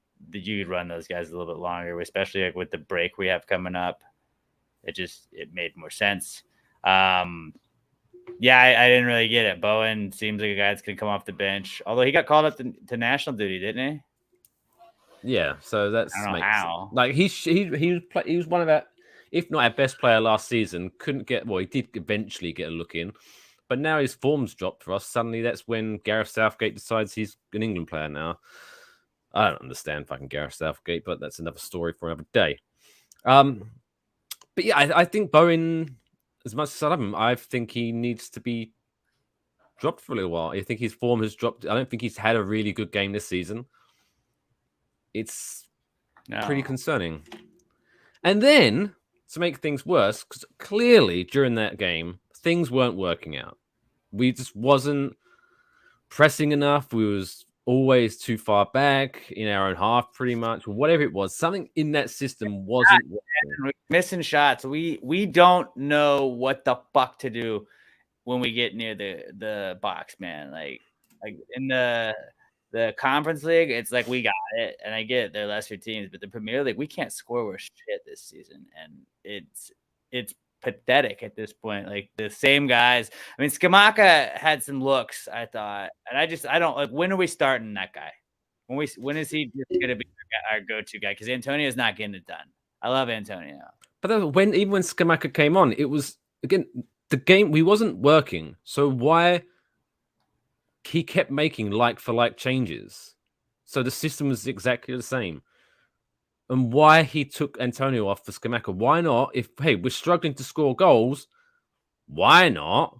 run those guys a little bit longer, especially like with the break we have coming up. It made more sense. Yeah, I didn't really get it. Bowen seems like a guy that's gonna come off the bench, although he got called up to national duty, didn't he? Yeah, so that's I don't know how. Like he was one of our, if not our best player last season. Couldn't get he did eventually get a look in, but now his form's dropped for us. Suddenly, that's when Gareth Southgate decides he's an England player now. I don't understand fucking Gareth Southgate, but that's another story for another day. But yeah, I think Bowen, as much as I love him, I think he needs to be dropped for a little while. I think his form has dropped. I don't think he's had a really good game this season. It's pretty concerning. And then, to make things worse, because clearly during that game, things weren't working out. We just wasn't pressing enough. We was always too far back in our own half, pretty much. Whatever it was, something in that system wasn't working. Missing shots. We don't know what the fuck to do when we get near the box, man. Like in the Conference League, it's like we got it, and I get it, they're lesser teams, but the Premier League, we can't score worth shit this season, and it's pathetic at this point. Like the same guys. I mean, Skamaka had some looks, I thought, and I don't like. When are we starting that guy? When is he just gonna be our go-to guy? Because Antonio's not getting it done. I love Antonio, but then even when Skamaka came on, it was again the game. We wasn't working, so why? He kept making like for like changes, so the system was exactly the same. And why he took Antonio off for Skamaka? Why not? If we're struggling to score goals, why not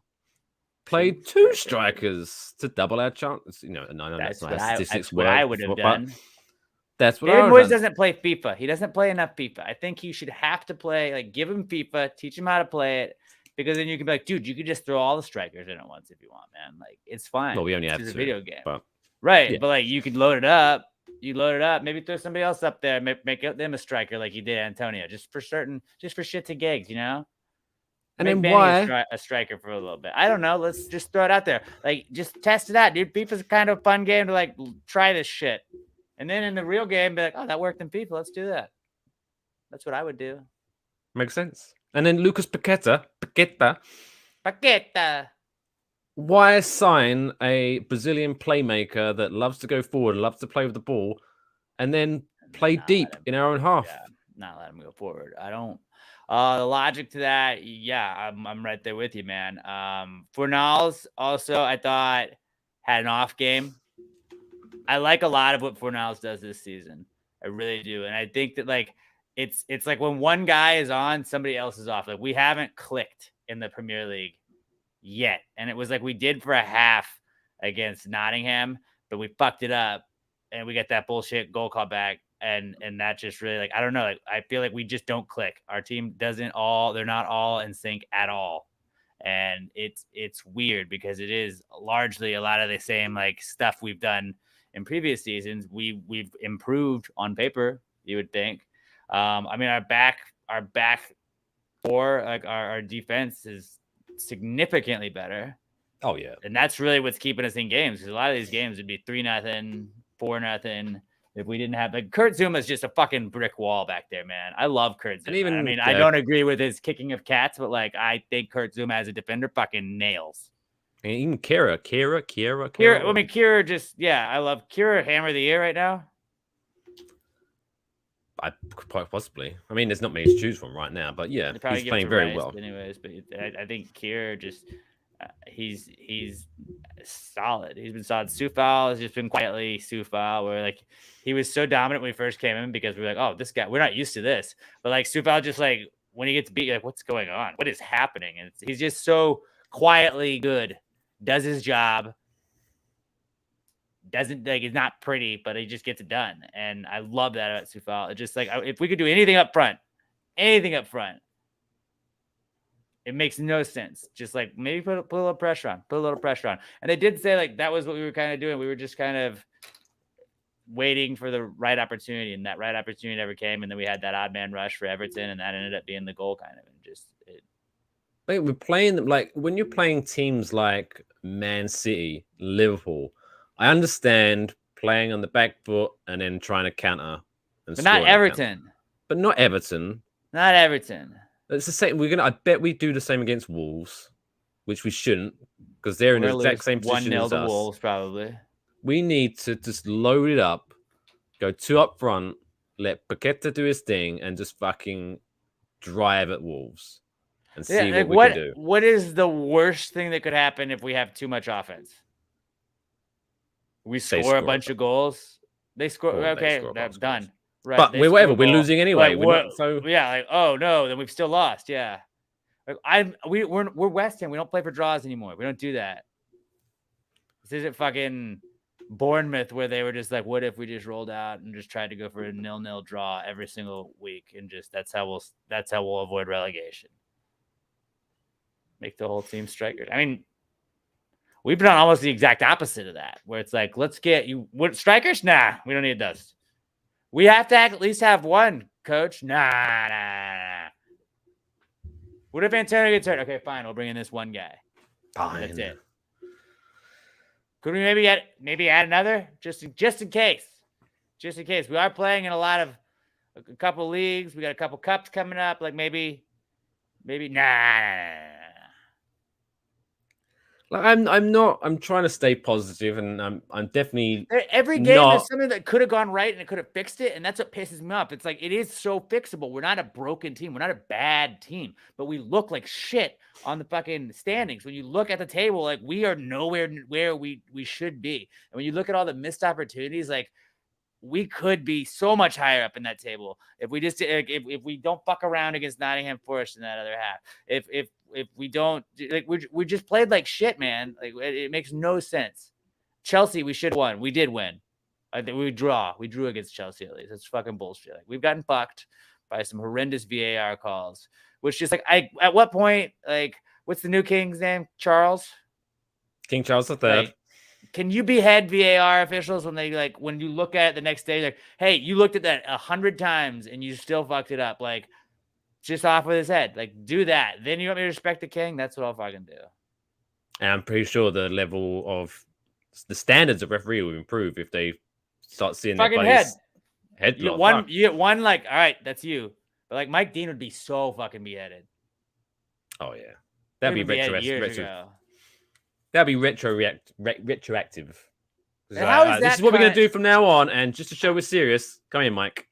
play two strikers to double our chances? You know, no, that's not how statistics work. I would have done. That's what David Moyes doesn't play FIFA. He doesn't play enough FIFA. I think he should have to play. Like, give him FIFA, teach him how to play it. Because then you can be like, dude, you could just throw all the strikers in at once if you want, man. Like, it's fine. Well, we only have a two, video game. But, right. Yeah. But, like, you could load it up. You load it up. Maybe throw somebody else up there. Make them a striker like you did Antonio. Just for shits and gigs, you know? And Make then Manny why? A striker for a little bit. I don't know. Let's just throw it out there. Like, just test it out, dude. FIFA's kind of a fun game to, like, try this shit. And then in the real game, be like, oh, that worked in FIFA. Let's do that. That's what I would do. Makes sense. And then Lucas Paqueta. Why sign a Brazilian playmaker that loves to go forward, loves to play with the ball, and then play deep in our own half? Yeah, not let him go forward. I don't. The logic to that, yeah, I'm right there with you, man. Fornals also, I thought, had an off game. I like a lot of what Fornals does this season. I really do, and I think that like it's like when one guy is on, somebody else is off. Like we haven't clicked in the Premier League yet, and it was like we did for a half against Nottingham, but we fucked it up, and we got that bullshit goal call back, and that just really like I don't know. Like I feel like we just don't click. Our team doesn't all. They're not all in sync at all. And it's weird because it is largely a lot of the same like stuff we've done in previous seasons. We've improved on paper, you would think. I mean, our back four, like our defense is significantly better. Oh yeah, and that's really what's keeping us in games. Because a lot of these games would be 3-0, 4-0 if we didn't have like Kurt Zuma's just a fucking brick wall back there, man. I love Kurt Zouma. I don't agree with his kicking of cats, but like I think Kurt Zouma as a defender fucking nails. And even Kira. I mean, Kira just I love Kira. Hammer of the year right now. Quite possibly. I mean, there's not many to choose from right now, but yeah, he's playing very well. Anyways, but I think Kira just he's solid. He's been solid. Sufal has just been quietly Sufal, where like he was so dominant when we first came in because we were like, oh, this guy, we're not used to this. But like Sufal just like when he gets beat, you're like, what's going on? What is happening? And he's just so quietly good. Does his job. Doesn't like it's not pretty, but he just gets it done. And I love that about Sufal. It's just like if we could do anything up front, it makes no sense. Just like maybe put a little pressure on. And they did say like that was what we were kind of doing. We were just kind of waiting for the right opportunity, and that right opportunity never came. And then we had that odd man rush for Everton, and that ended up being the goal kind of. And just Like we're playing them like when you're playing teams like Man City, Liverpool. I understand playing on the back foot and then trying to counter and but not scoring a counter. Everton. But not Everton. Not Everton. It's the same. I bet we do the same against Wolves, which we shouldn't because they're in the exact same position 1-0 as to us. Wolves, probably. We need to just load it up, go 2 up front, let Paqueta do his thing, and just fucking drive at Wolves and see what we can do. What is the worst thing that could happen if we have too much offense? We score a bunch of goals. They score. Okay, that's done. Right, but we're losing anyway. Oh no, then we've still lost. Yeah, we're West Ham. We don't play for draws anymore. We don't do that. This isn't fucking Bournemouth where they were just like, what if we just rolled out and just tried to go for a 0-0 draw every single week, and just that's how we'll avoid relegation. Make the whole team strikers. I mean, we've done almost the exact opposite of that, where it's like, let's get you strikers. Nah, we don't need those. We have to at least have one, coach. Nah. What if Antonio gets hurt? Okay, fine. We'll bring in this one guy. Fine. That's it. Could we maybe add another just in case? Just in case. We are playing in a couple leagues. We got a couple cups coming up. Like maybe nah. Like I'm trying to stay positive, and I'm definitely every game there's something that could have gone right and it could have fixed it, and that's what pisses me off. It's like it is so fixable. We're not a broken team. We're not a bad team, but we look like shit on the fucking standings. When you look at the table, like we are nowhere where we should be. And when you look at all the missed opportunities, like we could be so much higher up in that table if we just if we don't fuck around against Nottingham Forest in that other half. If we don't, like we just played like shit, man. Like it makes no sense. Chelsea, we should have won. We did win. I think we drew against Chelsea at least. It's fucking bullshit. Like we've gotten fucked by some horrendous VAR calls, which just like at what point, like what's the new king's name? King Charles III. Like, can you behead VAR officials when when you look at it the next day, like, hey, you looked at that 100 times and you still fucked it up, like just off with his head, like do that. Then you want me to respect the king? That's what I'll fucking do. And I'm pretty sure the level of the standards of referee will improve if they start seeing fucking their head. You get one, like, all right, that's you. But like Mike Dean would be so fucking beheaded. Oh yeah, that'd be retro. That'd be retroactive. This is what we're gonna do from now on, and just to show we're serious, come here, Mike.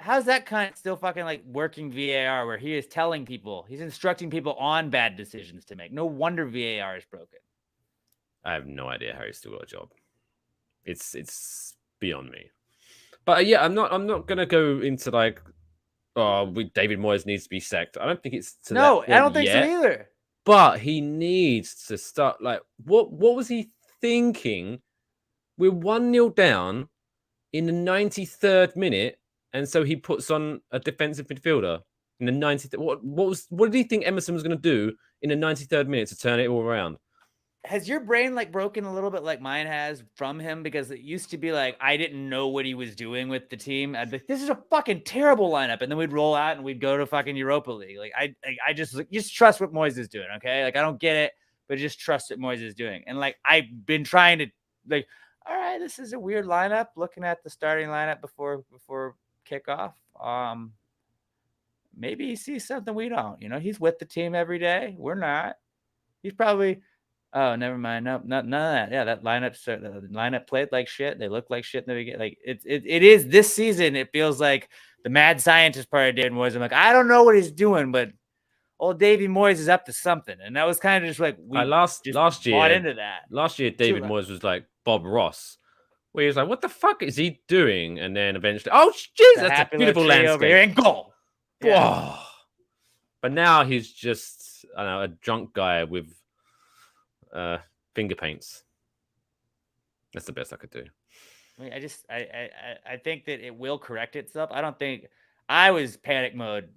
How's that kind still fucking like working VAR where he is telling people, he's instructing people on bad decisions to make? No wonder VAR is broken. I have no idea how he's still got a job. It's beyond me. But yeah, I'm not gonna go into like, David Moyes needs to be sacked. I don't think it's to no, that point I don't think yet, so either. But he needs to start like what was he thinking? We're 1-0 down in the 93rd minute. And so he puts on a defensive midfielder in the 90th. What did he think Emerson was going to do in the 93rd minute to turn it all around? Has your brain like broken a little bit like mine has from him? Because it used to be like I didn't know what he was doing with the team. I'd be like, this is a fucking terrible lineup, and then we'd roll out and we'd go to fucking Europa League. Like I just trust what Moyes is doing. Okay, like I don't get it, but just trust what Moyes is doing. And like I've been trying to like, all right, this is a weird lineup. Looking at the starting lineup before kickoff, maybe he sees something we don't. You know, he's with the team every day. We're not. He's probably. Oh, never mind. Nope, none of that. Yeah, that lineup played like shit. They look like shit in the beginning. Like it is this season. It feels like the mad scientist part of David Moyes. I'm like, I don't know what he's doing, but old David Moyes is up to something. And that was kind of just like we last year bought into that. Last year, David Moyes was like Bob Ross, where he was like, "What the fuck is he doing?" And then eventually, oh jeez, that's a beautiful landscape over here and goal. Yeah. But now he's just a drunk guy with finger paints. That's the best I could do. I mean, I think that it will correct itself. I don't think I was panic mode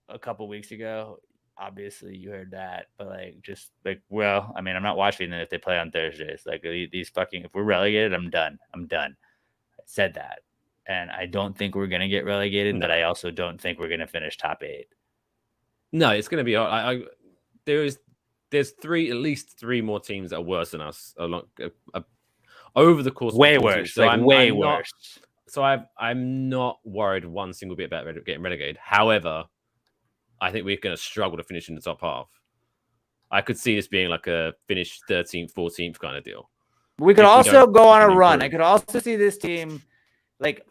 a couple weeks ago. Obviously, you heard that, but well, I mean, I'm not watching them if they play on Thursdays. Like these fucking, if we're relegated, I'm done. said that. And I don't think we're going to get relegated, but I also don't think we're going to finish top 8. No, it's going to be hard. There's at least 3 more teams that are worse than us over the course. Way of worse, so I'm worse. So I'm not worried one single bit about getting relegated. However, I think we're going to struggle to finish in the top half. I could see this being like a finish 13th, 14th kind of deal. We could also go on a run. I could also see this team like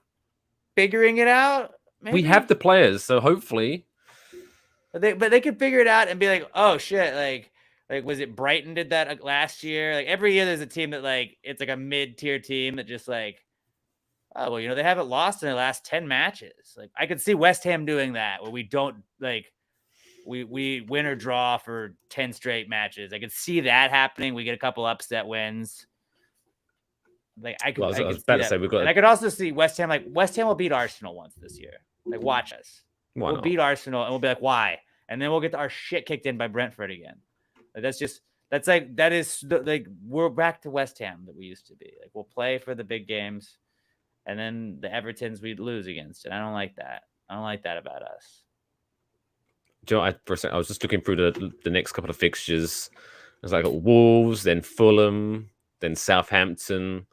figuring it out. Maybe. We have the players, so hopefully. But they could figure it out and be like, oh shit, like was it Brighton did that last year? Like every year there's a team that like it's like a mid-tier team that just like, oh well, they haven't lost in their last 10 matches. Like I could see West Ham doing that where we don't like we win or draw for 10 straight matches. I could see that happening. We get a couple upset wins. Like I could I could also see West Ham will beat Arsenal once this year. Like watch us. We'll beat Arsenal and we'll be like, why? And then we'll get our shit kicked in by Brentford again. Like, we're back to West Ham that we used to be. Like we'll play for the big games, and then the Evertons we'd lose against. And I don't like that. I don't like that about us. Joe, I was just looking through the next couple of fixtures. It's like Wolves, then Fulham, then Southampton,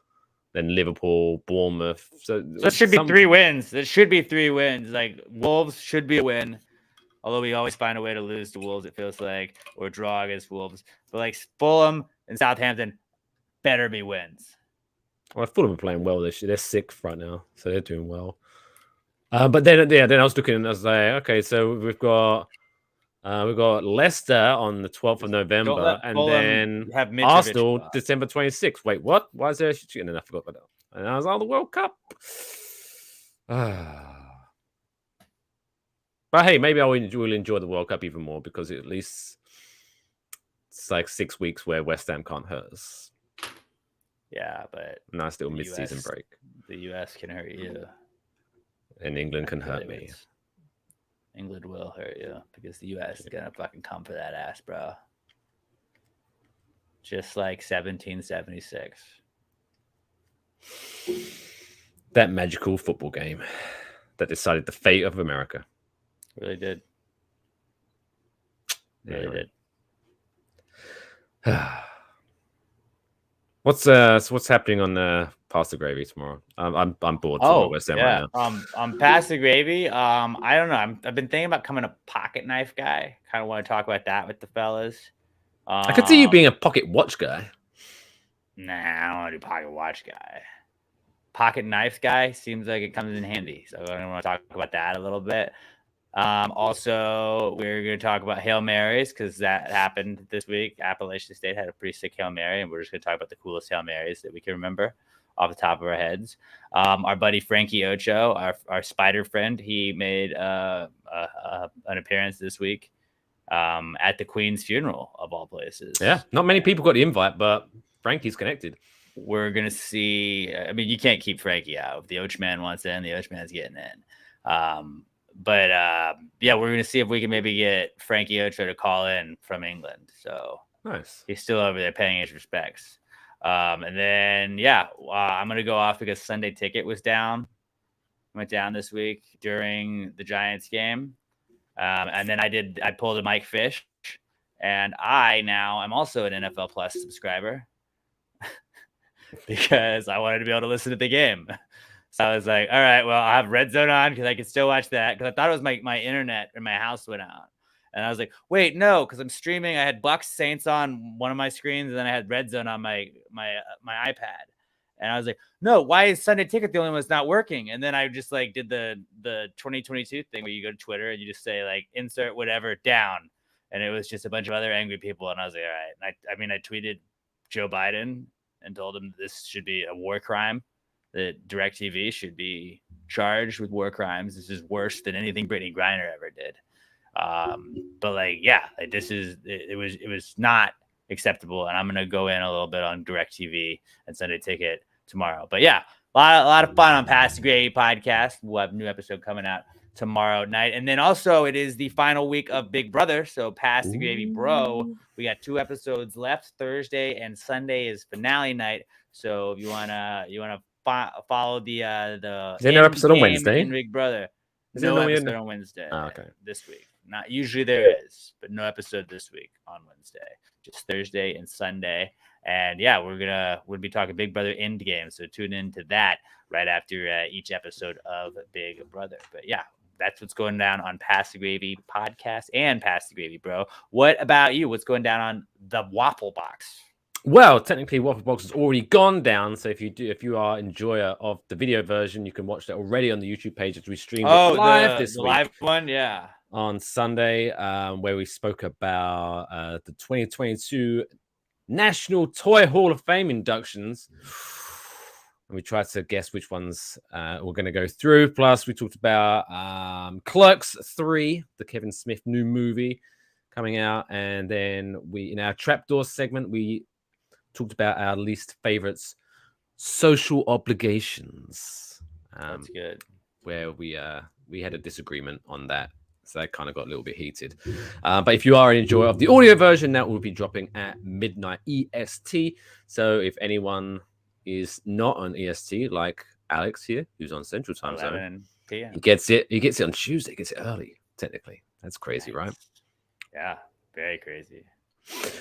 then Liverpool, Bournemouth. So it should be 3 wins. There should be 3 wins. Like Wolves should be a win. Although we always find a way to lose to Wolves, it feels like, or draw against Wolves. But like Fulham and Southampton better be wins. Well, Fulham are playing well this year. They're 6th right now, so they're doing well. But then I was looking and I was like, okay, so we've got Leicester on the 12th of November, and then Arsenal December 26th. Wait, what? Why is there a shooting? And I forgot about that. And I was on the World Cup. But hey, maybe I will enjoy the World Cup even more because at least it's like 6 weeks where West Ham can't hurt us. Yeah, but nice little mid-season break. The US can hurt you. And England can hurt me. England will hurt you because the US is gonna fucking come for that ass, bro. Just like 1776. That magical football game that decided the fate of America. Really did. Really did. What's happening on Pass the Gravy tomorrow? I'm bored. West Ham right now. Pass the Gravy. I don't know. I've been thinking about becoming a pocket knife guy. Kind of want to talk about that with the fellas. I could see you being a pocket watch guy. Nah, I don't want to do pocket watch guy. Pocket knife guy seems like it comes in handy. So I want to talk about that a little bit. Also, we're going to talk about Hail Marys because that happened this week. Appalachian State had a pretty sick Hail Mary, and we're just going to talk about the coolest Hail Marys that we can remember off the top of our heads. Our buddy Frankie Ocho, our spider friend, he made an appearance this week at the Queen's funeral, of all places. Yeah, not many people got the invite, but Frankie's connected. We're going to see. I mean, you can't keep Frankie out. If the Oach Man wants in, the Oach Man's getting in. But we're going to see if we can maybe get Frankie Ocho to call in from England. So nice. He's still over there paying his respects. And then, I'm going to go off because Sunday Ticket was down. Went down this week during the Giants game. And then I pulled a Mike Fish. And I'm also an NFL Plus subscriber because I wanted to be able to listen to the game. So I was like, all right, well, I'll have Red Zone on because I can still watch that because I thought it was my internet in my house went out. And I was like, wait, no, because I'm streaming. I had Bucks Saints on one of my screens, and then I had Red Zone on my iPad. And I was like, no, why is Sunday Ticket the only one that's not working? And then I just like did the 2022 thing where you go to Twitter and you just say like insert whatever down. And it was just a bunch of other angry people. And I was like, all right. And I tweeted Joe Biden and told him this should be a war crime. That DirecTV should be charged with war crimes. This is worse than anything Brittany Griner ever did. It was not acceptable. And I'm going to go in a little bit on DirecTV and Sunday Ticket tomorrow. But yeah, a lot of fun on Pass the Gravy podcast. We'll have a new episode coming out tomorrow night. And then also it is the final week of Big Brother. So Pass the Gravy Bro, we got 2 episodes left. Thursday and Sunday is finale night. So if you want to follow the Is there no episode on Game Wednesday? and Big Brother. Is there No no episode on Wednesday. Oh, okay. This week. Not usually there is, but no episode this week on Wednesday. Just Thursday and Sunday. And yeah, we'll be talking Big Brother Endgame. So tune into that right after each episode of Big Brother. But yeah, that's what's going down on Pass the Gravy podcast and Pass the Gravy, bro. What about you? What's going down on the Waffle Box? Well, technically, Waffle Box has already gone down. So if you are enjoyer of the video version, you can watch that already on the YouTube page as we streamed it live this the week. live one, yeah. On Sunday, where we spoke about the 2022 National Toy Hall of Fame inductions. And we tried to guess which ones we're going to go through. Plus, we talked about Clerks 3, the Kevin Smith new movie coming out. And then in our Trapdoor segment, we talked about our least favorites, social obligations. That's good. Where we had a disagreement on that. So that kind of got a little bit heated. But if you are an enjoyer of the audio version, that will be dropping at midnight EST. So if anyone is not on EST, like Alex here, who's on Central Time Zone, PM. he gets it on Tuesday. He gets it early, technically. That's crazy, right? Yeah, very crazy.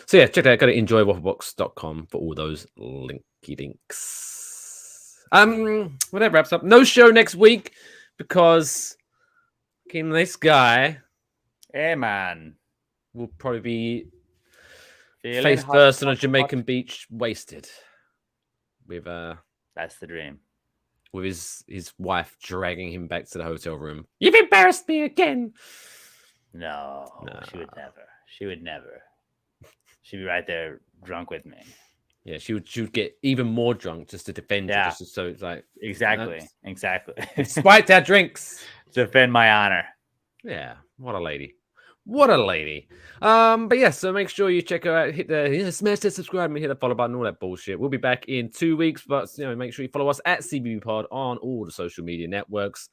So yeah, check that out. Go to enjoywafflebox.com for all those linky dinks. Well, that wraps up. No show next week because this guy, hey man, will probably be feeling face hot, first on a hot, Jamaican hot. beach, wasted, with That's the dream. with his wife dragging him back to the hotel room. You've embarrassed me again. No, she would never. She would never. She'd be right there, drunk with me. Yeah, she would get even more drunk just to defend you. Yeah. Just so it's like Exactly. spiked our drinks. Defend my honor. Yeah, what a lady. What a lady. But yeah, so make sure you check her out, hit the smash that subscribe and hit the follow button, all that bullshit. We'll be back in 2 weeks, but make sure you follow us at CBB Pod on all the social media networks.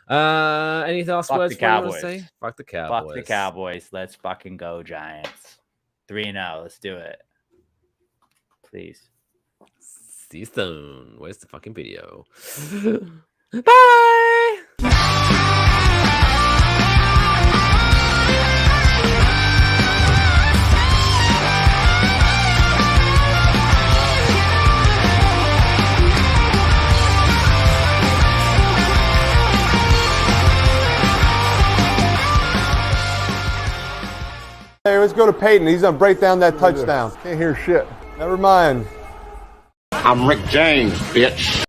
Any last words you want to say? Fuck the Cowboys. Fuck the Cowboys. Let's fucking go, Giants. 3-0. Let's do it. Please. See you soon. Where's the fucking video? Bye. Hey, let's go to Peyton. He's going to break down that touchdown. Can't hear shit. Never mind. I'm Rick James, bitch.